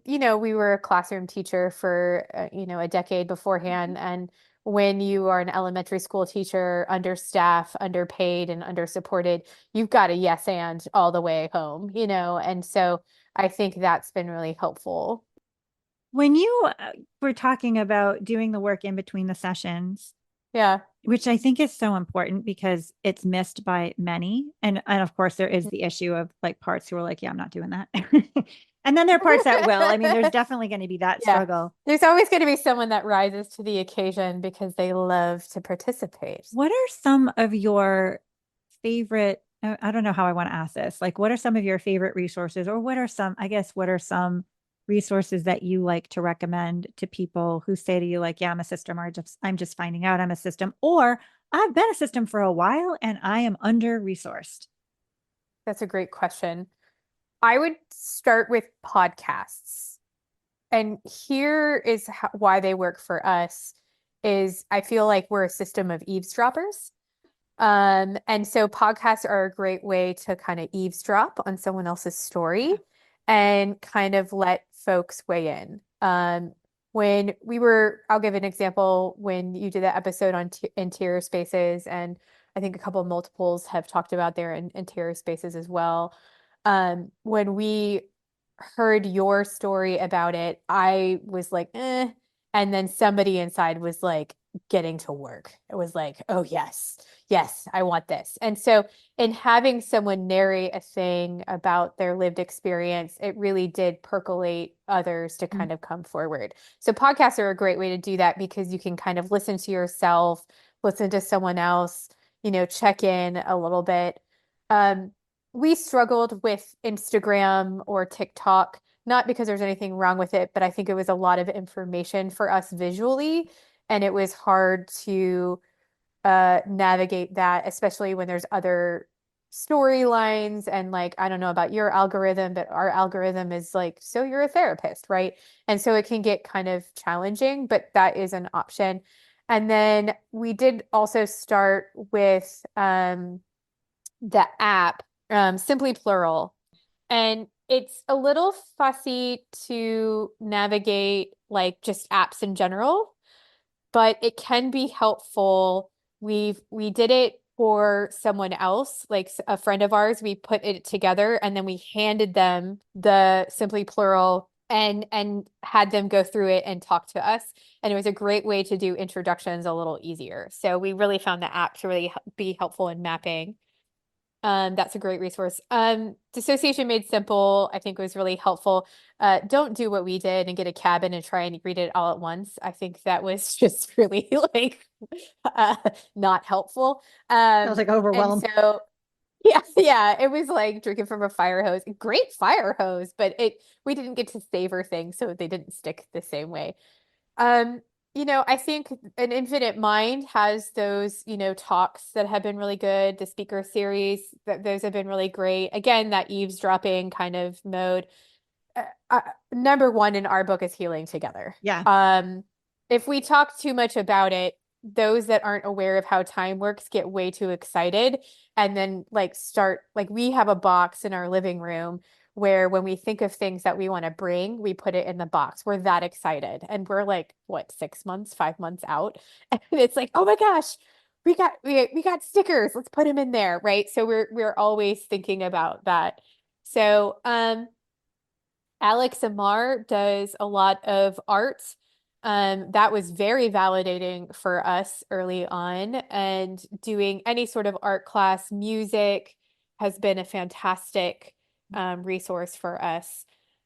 We were a classroom teacher for a decade beforehand, and when you are an elementary school teacher, understaffed, underpaid, and undersupported, you've got a yes and all the way home, and so I think that's been really helpful. When you were talking about doing the work in between the sessions, Yeah. which I think is so important because it's missed by many. And of course there is the issue of like parts who are like, yeah, I'm not doing that. And then there are parts that will. I mean, there's definitely going to be that Yeah. struggle. There's always going to be someone that rises to the occasion because they love to participate. What are some of your favorite, I don't know how I want to ask this. Like, what are some of your favorite resources, or what are some resources that you like to recommend to people who say to you, like, yeah, I'm a system, or just, I'm just finding out I'm a system, or I've been a system for a while and I am under resourced? That's a great question. I would start with podcasts. And here is why they work for us is I feel like we're a system of eavesdroppers. And so podcasts are a great way to kind of eavesdrop on someone else's Yeah. story and kind of let folks weigh in. I'll give an example when you did that episode on interior spaces, and I think a couple of multiples have talked about their interior spaces as well. When we heard your story about it, I was like, eh. And then somebody inside was like getting to work. It was like, oh, yes, yes, I want this. And so, in having someone narrate a thing about their lived experience, it really did percolate others to Mm. kind of come forward. So, podcasts are a great way to do that because you can kind of listen to yourself, listen to someone else, check in a little bit. Um, we struggled with Instagram or TikTok, not because there's anything wrong with it, but I think it was a lot of information for us visually, and it was hard to navigate that, especially when there's other storylines. And like, I don't know about your algorithm, but our algorithm is like, so you're a therapist, right? And so it can get kind of challenging, but that is an option. And then we did also start with the app, Simply Plural. And it's a little fussy to navigate like just apps in general, but it can be helpful. We did it for someone else, like a friend of ours. We put it together and then we handed them the Simply Plural and had them go through it and talk to us. And it was a great way to do introductions a little easier. So we really found the app to really be helpful in mapping. That's a great resource. Dissociation Made Simple, I think was really helpful. Don't do what we did and get a cabin and try and read it all at once. I think that was just really like uh, not helpful. Sounds like And overwhelm. so yeah, yeah, it was like drinking from a fire hose. Great fire hose, but it we didn't get to savor things, so they didn't stick the same way. Um, I think an Infinite Mind has those, talks that have been really good. The speaker series, that those have been really great. Again, that eavesdropping kind of mode. Uh, uh, Number one in our book is healing together. Yeah. If we talk too much about it, those that aren't aware of how time works get way too excited and then like start like we have a box in our living room where when we think of things that we want to bring, we put it in the box. We're that excited. And we're like, what, 6 months, 5 months out? And it's like, oh my gosh, we got stickers. Let's put them in there. Right. So we're always thinking about that. So Alex Amar does a lot of art. That was very validating for us early on, and doing any sort of art class, music has been a fantastic resource for us.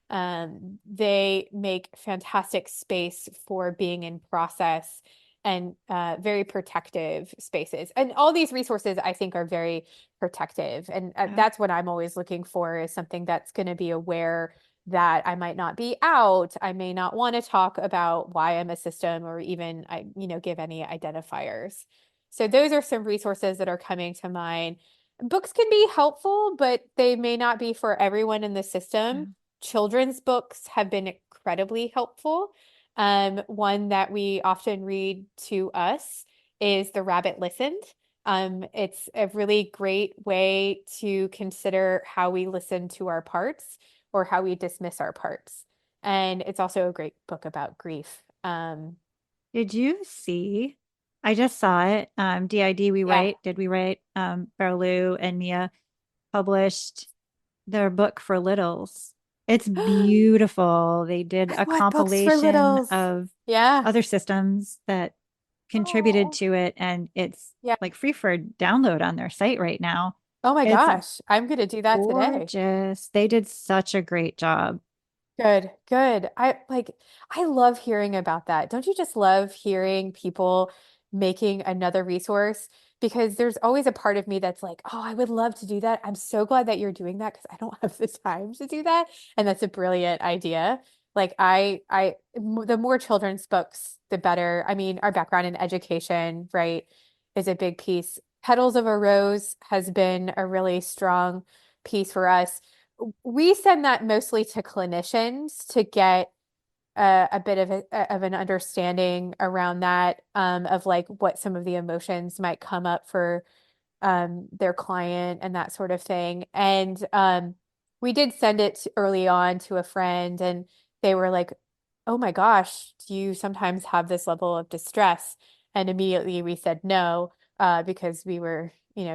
They make fantastic space for being in process and very protective spaces. And all these resources, I think, are very protective. And Yeah. that's what I'm always looking for is something that's going to be aware that I might not be out. I may not want to talk about why I'm a system or even give any identifiers. So those are some resources that are coming to mind. Books can be helpful, but they may not be for everyone in the Yeah. system. Children's books have been incredibly helpful. One that we often read to us is The Rabbit Listened. It's a really great way to consider how we listen to our parts or how we dismiss our parts. And it's also a great book about grief. Did you see? I just saw it. DID, we Yeah. write, did we write? Berlou and Mia published their book for littles. It's beautiful. They did I a want books for compilation littles. of Yeah. other systems that contributed Oh, to it, and it's yeah. like free for download on their site right now. Oh my It's gosh. I'm gonna do that today. gorgeous. They did such a great job. Good, good. I love hearing about that. Don't you just love hearing people making another resource? Because there's always a part of me that's like, oh, I would love to do that. I'm so glad that you're doing that because I don't have the time to do that. And that's a brilliant idea. Like the more children's books, the better. I mean, our background in education, right, is a big piece. Petals of a Rose has been a really strong piece for us. We send that mostly to clinicians to get a bit of an understanding around that of like what some of the emotions might come up for their client and that sort of thing. And we did send it early on to a friend, and they were like, "Oh my gosh, do you sometimes have this level of distress?" And immediately we said no, because we were,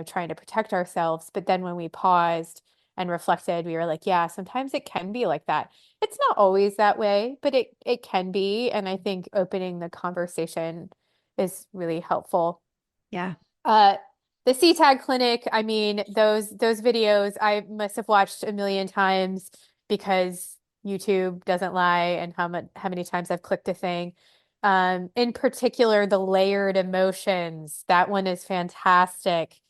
trying to protect ourselves. But then when we paused and reflected, we were like, "Yeah, sometimes it can be like that. It's not always that way, but it can be." And I think opening the conversation is really helpful. Yeah. Uh, the CTAG clinic, I mean, those videos I must have watched a million times because YouTube doesn't lie and how many times I've clicked a thing. In particular, the layered emotions, that one is fantastic.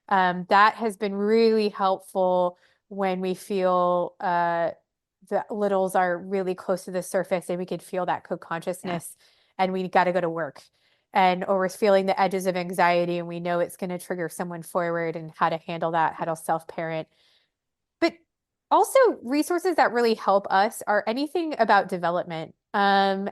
That has been really helpful when we feel the littles are really close to the surface and we could feel that Yeah. co-consciousness and we got to go to work and or we're feeling the edges of anxiety and we know it's going to trigger someone forward and how to handle that, how to self-parent. But also resources that really help us are anything about development. And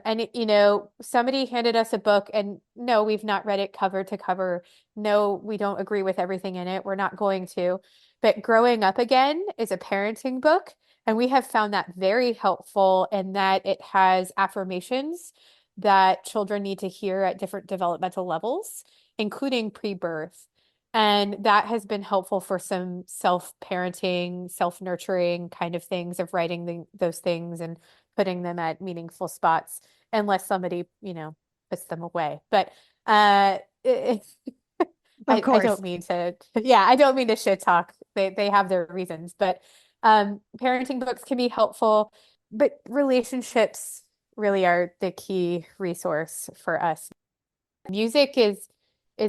somebody handed us a book and no, we've not read it cover to cover. No, we don't agree with everything in it. We're not going to. But Growing Up Again is a parenting book And we have found that very helpful in that it has affirmations that children need to hear at different developmental levels, including pre-birth. And that has been helpful for some self-parenting, self-nurturing kind of things of writing those things and putting them at meaningful spots, unless somebody, puts them away. But uh, it, Of I don't course. mean to, yeah, I don't mean to shit talk. They have their reasons, but parenting books can be helpful, but relationships really are the key resource for us. Music is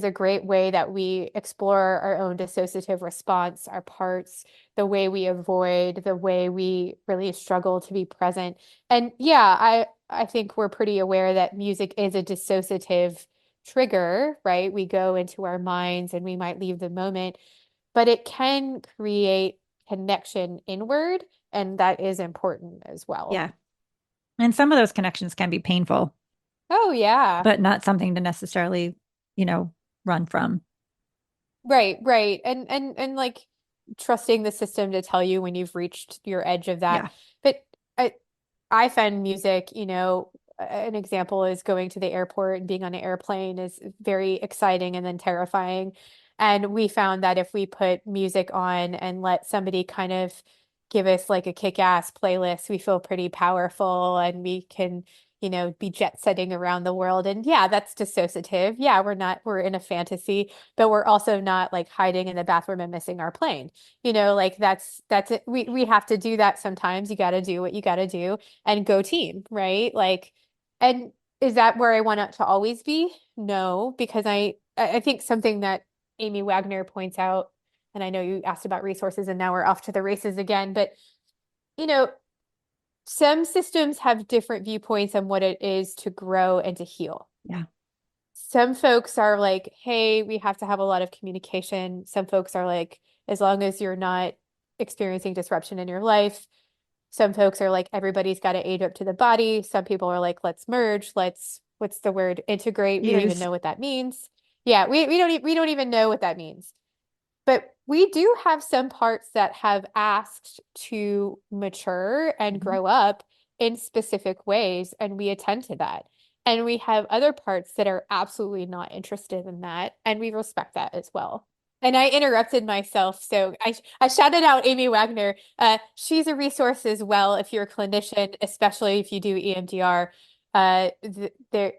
a great way that we explore our own dissociative response, our parts, the way we avoid, the way we really struggle to be present. And yeah, I think we're pretty aware that music is a dissociative trigger, right? We go into our minds and we might leave the moment, but it can create connection inward, and that is important as well. Yeah. And some of those connections can be painful, Oh yeah. but not something to necessarily, you know, run from. Right, right. And like trusting the system to tell you when you've reached your edge of that. Yeah. But I find music, an example is going to the airport and being on an airplane is very exciting and then terrifying. And we found that if we put music on and let somebody kind of give us like a kick-ass playlist, we feel pretty powerful and we can, be jet setting around the world. And yeah, that's dissociative. Yeah, we're in a fantasy, but we're also not like hiding in the bathroom and missing our plane. Like that's it. We have to do that sometimes. You got to do what you got to do and go team, right? Like, and is that where I want it to always be? No, because I think something that Amy Wagner points out, and I know you asked about resources and now we're off to the races again, but you know, some systems have different viewpoints on what it is to grow and to heal. Yeah. Some folks are like, hey, we have to have a lot of communication. Some folks are like, as long as you're not experiencing disruption in your life. Some folks are like, everybody's got to age up to the body. Some people are like, let's merge, what's the word? Integrate. We don't even Use. know what that means. Yeah, we don't even know what that means. But we do have some parts that have asked to mature and Mhm. grow up in specific ways, and we attend to that. And we have other parts that are absolutely not interested in that, and we respect that as well. And I interrupted myself, so I shouted out Amy Wagner. She's a resource as well if you're a clinician, especially if you do EMDR. The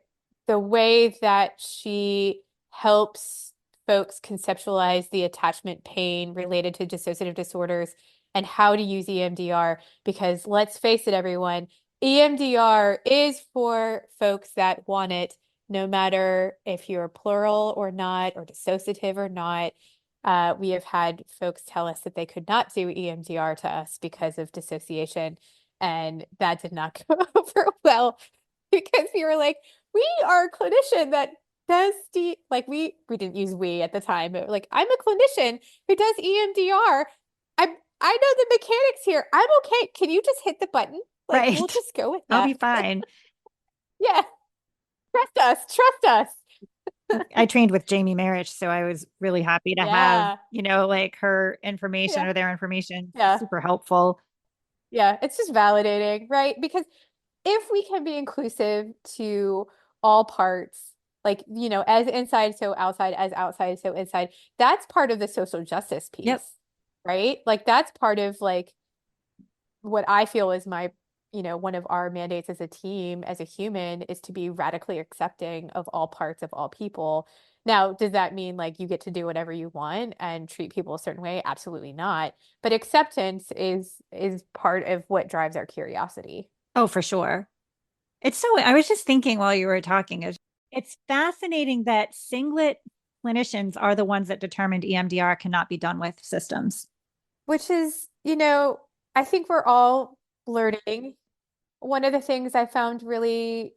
way that she helps folks conceptualize the attachment pain related to dissociative disorders and how to use EMDR. Because let's face it, everyone, EMDR is for folks that want it, no matter if you're plural or not, or dissociative or not. We have had folks tell us that they could not do EMDR to us because of dissociation, and that did not go over well because we were like, we are a clinician that does like we didn't use we at the time, but like I'm a clinician who does EMDR. I know the mechanics here. I'm okay. Can you just hit the button? Like we'll Right. just go with I'll that. be fine. Yeah, trust us, trust us. I trained with Jamie Marich, so I was really happy to have, Yeah, like her information yeah, or their information yeah, super helpful. yeah. It's just validating, right? Because if we can be inclusive to all parts, like, as inside, so outside, as outside, so inside, that's part of the social justice Yep. piece, right? Like, that's part of like what I feel is my, one of our mandates as a team, as a human, is to be radically accepting of all parts of all people. Now, does that mean like you get to do whatever you want and treat people a certain way? Absolutely not. But acceptance is part of what drives our curiosity. Oh, for sure. I was just thinking while you were talking, it's fascinating that singlet clinicians are the ones that determined EMDR cannot be done with systems. Which is, I think we're all learning. One of the things I found really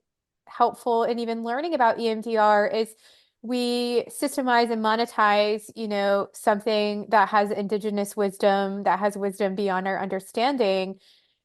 helpful in even learning about EMDR is we systemize and monetize, something that has indigenous wisdom, that has wisdom beyond our understanding.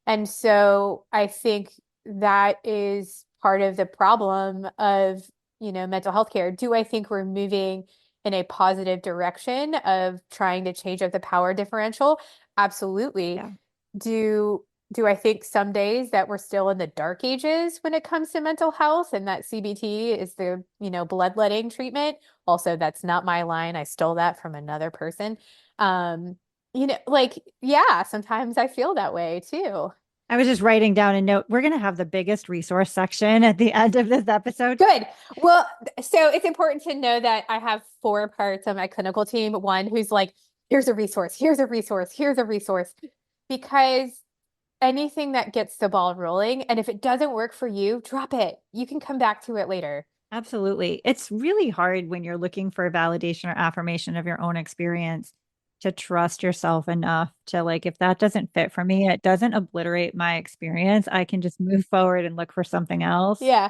And so I think that is part of the problem of, mental health care. Do I think we're moving in a positive direction of trying to change up the power differential? Absolutely. Yeah. do I think some days that we're still in the dark ages when it comes to mental health and that CBT is the, bloodletting treatment? Also, that's not my line. I stole that from another person. Um, yeah, sometimes I feel that way too. I was just writing down a note. We're going to have the biggest resource section at the end of this episode. Good. Well, so it's important to know that I have four parts of my clinical team. One who's like, here's a resource, here's a resource, here's a resource, because anything that gets the ball rolling, and if it doesn't work for you, drop it. You can come back to it later. Absolutely. It's really hard when you're looking for validation or affirmation of your own experience to trust yourself enough to like, if that doesn't fit for me, it doesn't obliterate my experience. I can just move forward and look for something else. Yeah.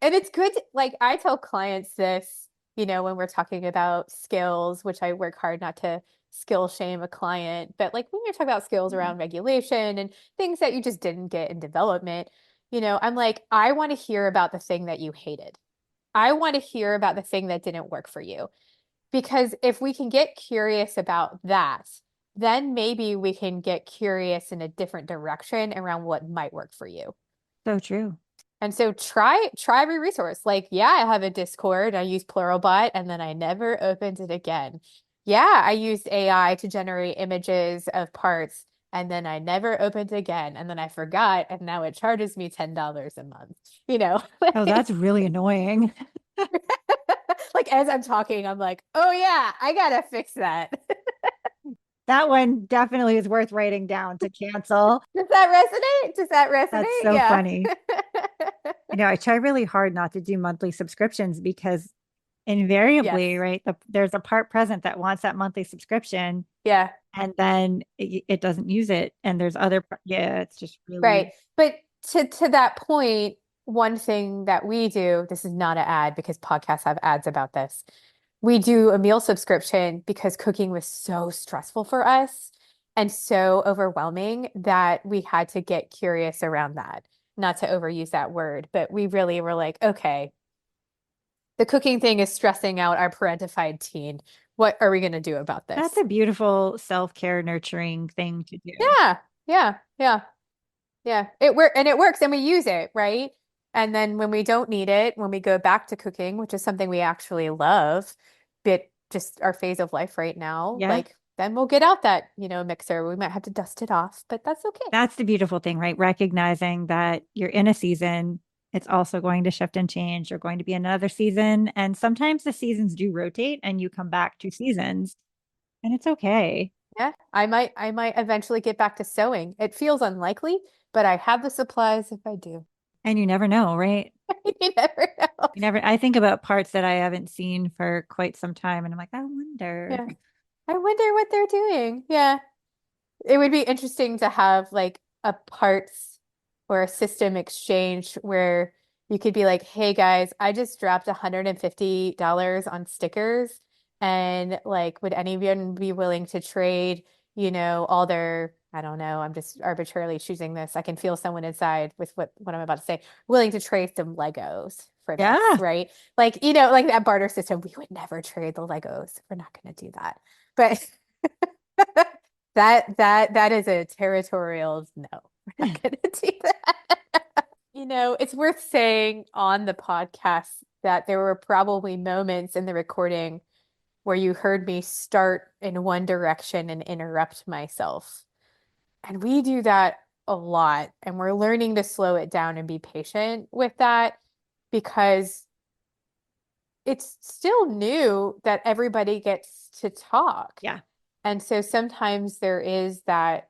And it's good like I tell clients this, when we're talking about skills, which I work hard not to skill shame a client, but like when you're talking about skills Mhm. around regulation and things that you just didn't get in development, I'm like, I want to hear about the thing that you hated. I want to hear about the thing that didn't work for you. Because if we can get curious about that, then maybe we can get curious in a different direction around what might work for you. So true. And so try every resource. Like, yeah, I have a Discord. I use Pluralbot and then I never opened it again. Yeah, I used AI to generate images of parts and then I never opened it again. And then I forgot and now it charges me $10 a month. You know, Oh, that's really annoying. like as I'm talking, I'm like, oh yeah, I gotta fix that. That one definitely is worth writing down to cancel. Does that resonate? Does that That's resonate? so Yeah. funny. I try really hard not to do monthly subscriptions because invariably, Yes. right, there's a part present that wants that monthly subscription Yeah. and then it doesn't use it. And there's yeah, it's just Right. really, But to that point, one thing that we do, this is not an ad because podcasts have ads about this. We do a meal subscription because cooking was so stressful for us and so overwhelming that we had to get curious around that. Not to overuse that word, but we really were like, okay, the cooking thing is stressing out our parentified teen. What are we going to do about that's this? a beautiful self-care nurturing thing to do. Yeah, yeah, yeah. Yeah, it works and we use it, right? And then when we don't need it, when we go back to cooking, which is something we actually love, but just our phase of life right now, Yeah. like then we'll get out that, mixer. We might have to dust it off, but that's okay. That's the beautiful thing, right? Recognizing that you're in a season, it's also going to shift and change. You're going to be in another season. And sometimes the seasons do rotate and you come back to seasons and it's okay. Yeah, I might eventually get back to sewing. It feels unlikely, but I have the supplies if I do. And you never know, right? You never know. I think about parts that I haven't seen for quite some time and I'm like, I wonder. Yeah. I wonder what they're doing. Yeah. It would be interesting to have like a parts or a system exchange where you could be like, hey guys, I just dropped $150 on stickers. And like, would anyone be willing to trade, all their, I don't know, I'm just arbitrarily choosing this. I can feel someone inside with what I'm about to say, willing to trade some Legos for this, Yeah. right? Like, like that barter system, we would never trade the Legos. We're not going to do that. But that is a territorial no. We're not gonna do that. It's worth saying on the podcast that there were probably moments in the recording where you heard me start in one direction and interrupt myself. And we do that a lot, and we're learning to slow it down and be patient with that because it's still new that everybody gets to talk. Yeah. And so sometimes there is that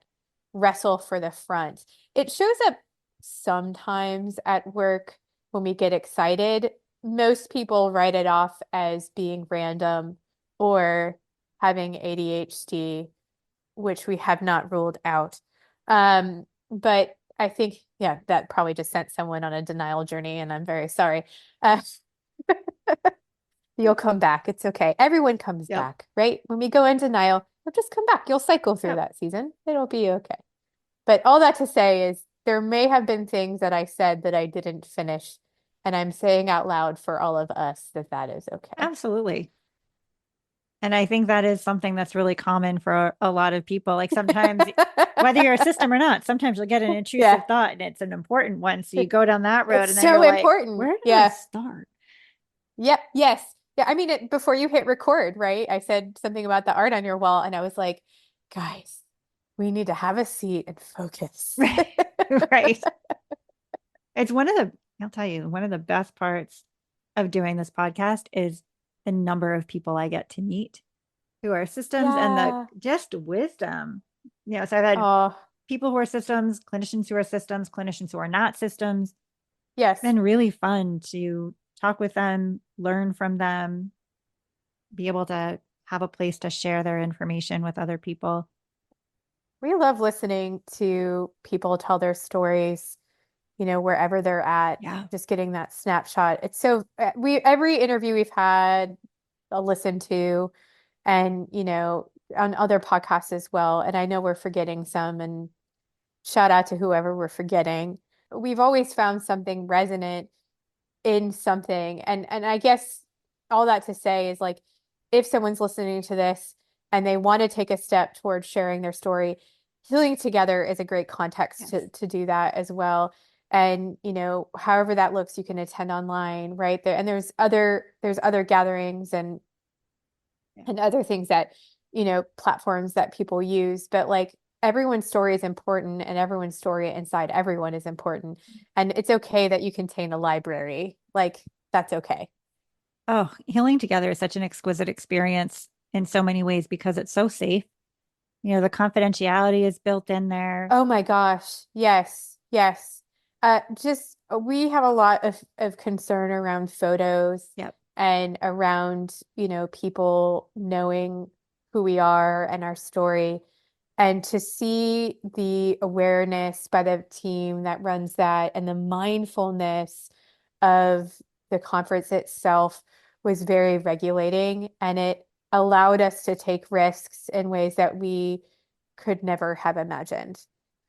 wrestle for the front. It shows up sometimes at work when we get excited. Most people write it off as being random or having ADHD, which we have not ruled out. But I think, yeah, that probably just sent someone on a denial journey, and I'm very sorry. Uh, You'll come back. It's okay. Everyone comes Yep. back, right? When we go in denial, you'll just come back. You'll cycle through Yep. that season. It'll be okay. But all that to say is there may have been things that I said that I didn't finish. And I'm saying out loud for all of us that that is okay. Absolutely. And I think that is something that's really common for a lot of people. Like sometimes, whether you're a system or not, sometimes you'll get an Yeah. intrusive thought and it's an important one. So you go down that road It's and then you're so like, important. where do I Yeah. start? Yep. Yes. Yeah. I mean, before you hit record, right? I said something about the art on your wall, and I was like, guys, we need to have a seat and focus. Right. Right. It's one of the, I'll tell you, one of the best parts of doing this podcast is the number of people I get to meet who are systems and the Yeah. just wisdom. So I've had Oh, people who are systems, clinicians who are not systems. yes. Been really fun to talk with them, learn from them, be able to have a place to share their information with other people. We love listening to people tell their stories, wherever they're at, Yeah. just getting that snapshot. It's so every interview we've had, I'll listen to, and on other podcasts as well. And I know we're forgetting some, and shout out to whoever we're forgetting. We've always found something resonant in something. And I guess all that to say is, like, if someone's listening to this and they want to take a step towards sharing their story, healing together is a great context Yes. to do that as well. And however that looks, you can attend online, right there. And there's other gatherings and Yeah. other things that, platforms that people use. But, like, everyone's story is important, and everyone's story inside everyone is important. And it's okay that you contain a library. Like, that's okay. Oh, healing together is such an exquisite experience in so many ways because it's so safe. The confidentiality is built in there. Oh my gosh. Yes. Yes. Just we have a lot of concern around photos Yep. and around, people knowing who we are and our story. And to see the awareness by the team that runs that, and the mindfulness of the conference itself, was very regulating, and it allowed us to take risks in ways that we could never have imagined.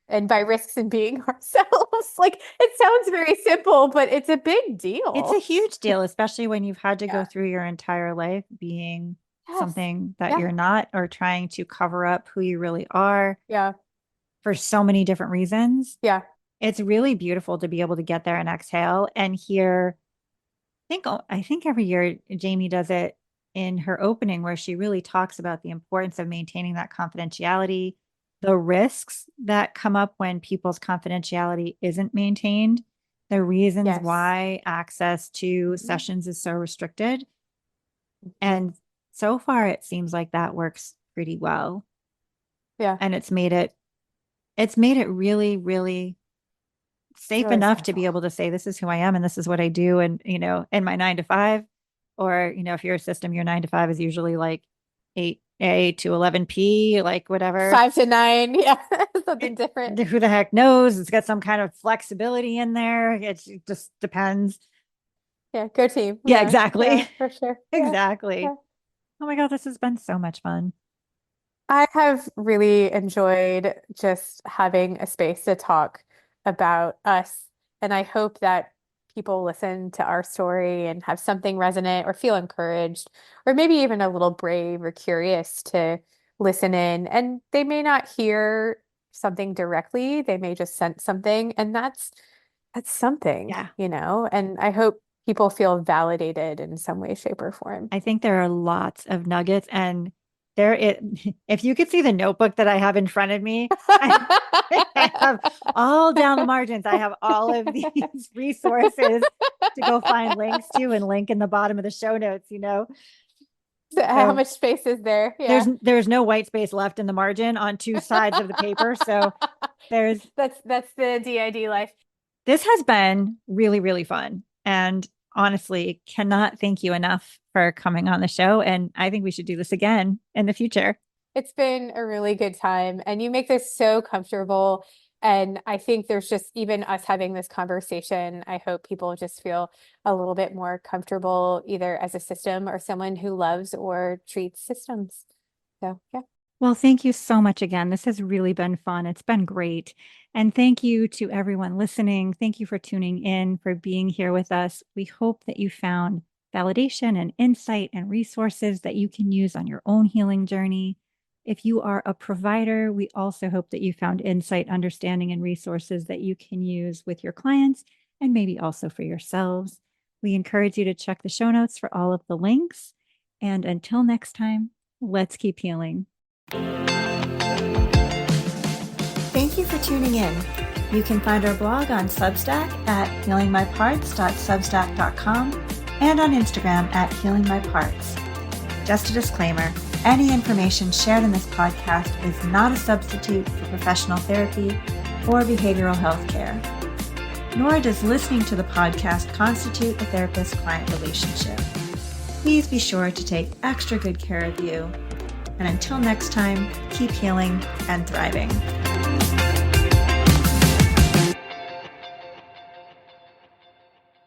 And by risks in being ourselves, like, it sounds very simple, but it's a big It's a deal. huge deal, especially when you've had to go Yeah. through your entire life being Yes. something that Yeah. you're not or trying to cover up who you really are Yeah. for so many different reasons. Yeah. It's really beautiful to be able to get there and exhale and hear. I think every year Jamie does it in her opening where she really talks about the importance of maintaining that confidentiality, the risks that come up when people's confidentiality isn't maintained, the reasons Yes. why access to Mhm. sessions is so restricted. Mhm. And so far it seems like that works pretty well. Yeah. And it's made it really, really It's safe really enough to special. be able to say this is who I am and this is what I do. And, in my 9 to 5, or, if you're a system, your 9 to 5 is usually like 8 A to 11 P, like whatever. 5 to 9. Yeah. Something It, different. who the heck knows? It's got some kind of flexibility in there. It just depends. Yeah. Go team. Yeah, Yeah. Yeah. exactly. For sure. Yeah. Exactly. Yeah. Oh my God, this has been so much fun. I have really enjoyed just having a space to talk about us. And I hope that people listen to our story and have something resonant, or feel encouraged, or maybe even a little brave or curious to listen in. And they may not hear something directly, they may just sense something. And that's something, Yeah. and I hope people feel validated in some way, shape, or form. I think there are lots of nuggets and there it if you could see the notebook that I have in front of me, I, I have all down the margins. I have all of these resources to go find links to and link in the bottom of the show notes. So how So much space is there? there's Yeah. there's no white space left in the margin on two sides of the paper. So there's That's the DID life. this has been really, really fun. And honestly, cannot thank you enough for coming on the show. And I think we should do this again in the future. It's been a really good time, and you make this so comfortable. And I think there's just, even us having this conversation, I hope people just feel a little bit more comfortable, either as a system or someone who loves or treats systems. So, yeah. Well, thank you so much again. This has really been fun. It's been great. And thank you to everyone listening. Thank you for tuning in, for being here with us. We hope that you found validation and insight and resources that you can use on your own healing journey. If you are a provider, we also hope that you found insight, understanding, and resources that you can use with your clients and maybe also for yourselves. We encourage you to check the show notes for all of the links. And until next time, let's keep healing. Thank you for tuning in. You can find our blog on Substack at healingmyparts.substack.com and on Instagram at healingmyparts. Just a disclaimer, any information shared in this podcast is not a substitute for professional therapy or behavioral health care. Nor does listening to the podcast constitute a therapist-client relationship. Please be sure to take extra good care of you. And until next time, keep healing and thriving.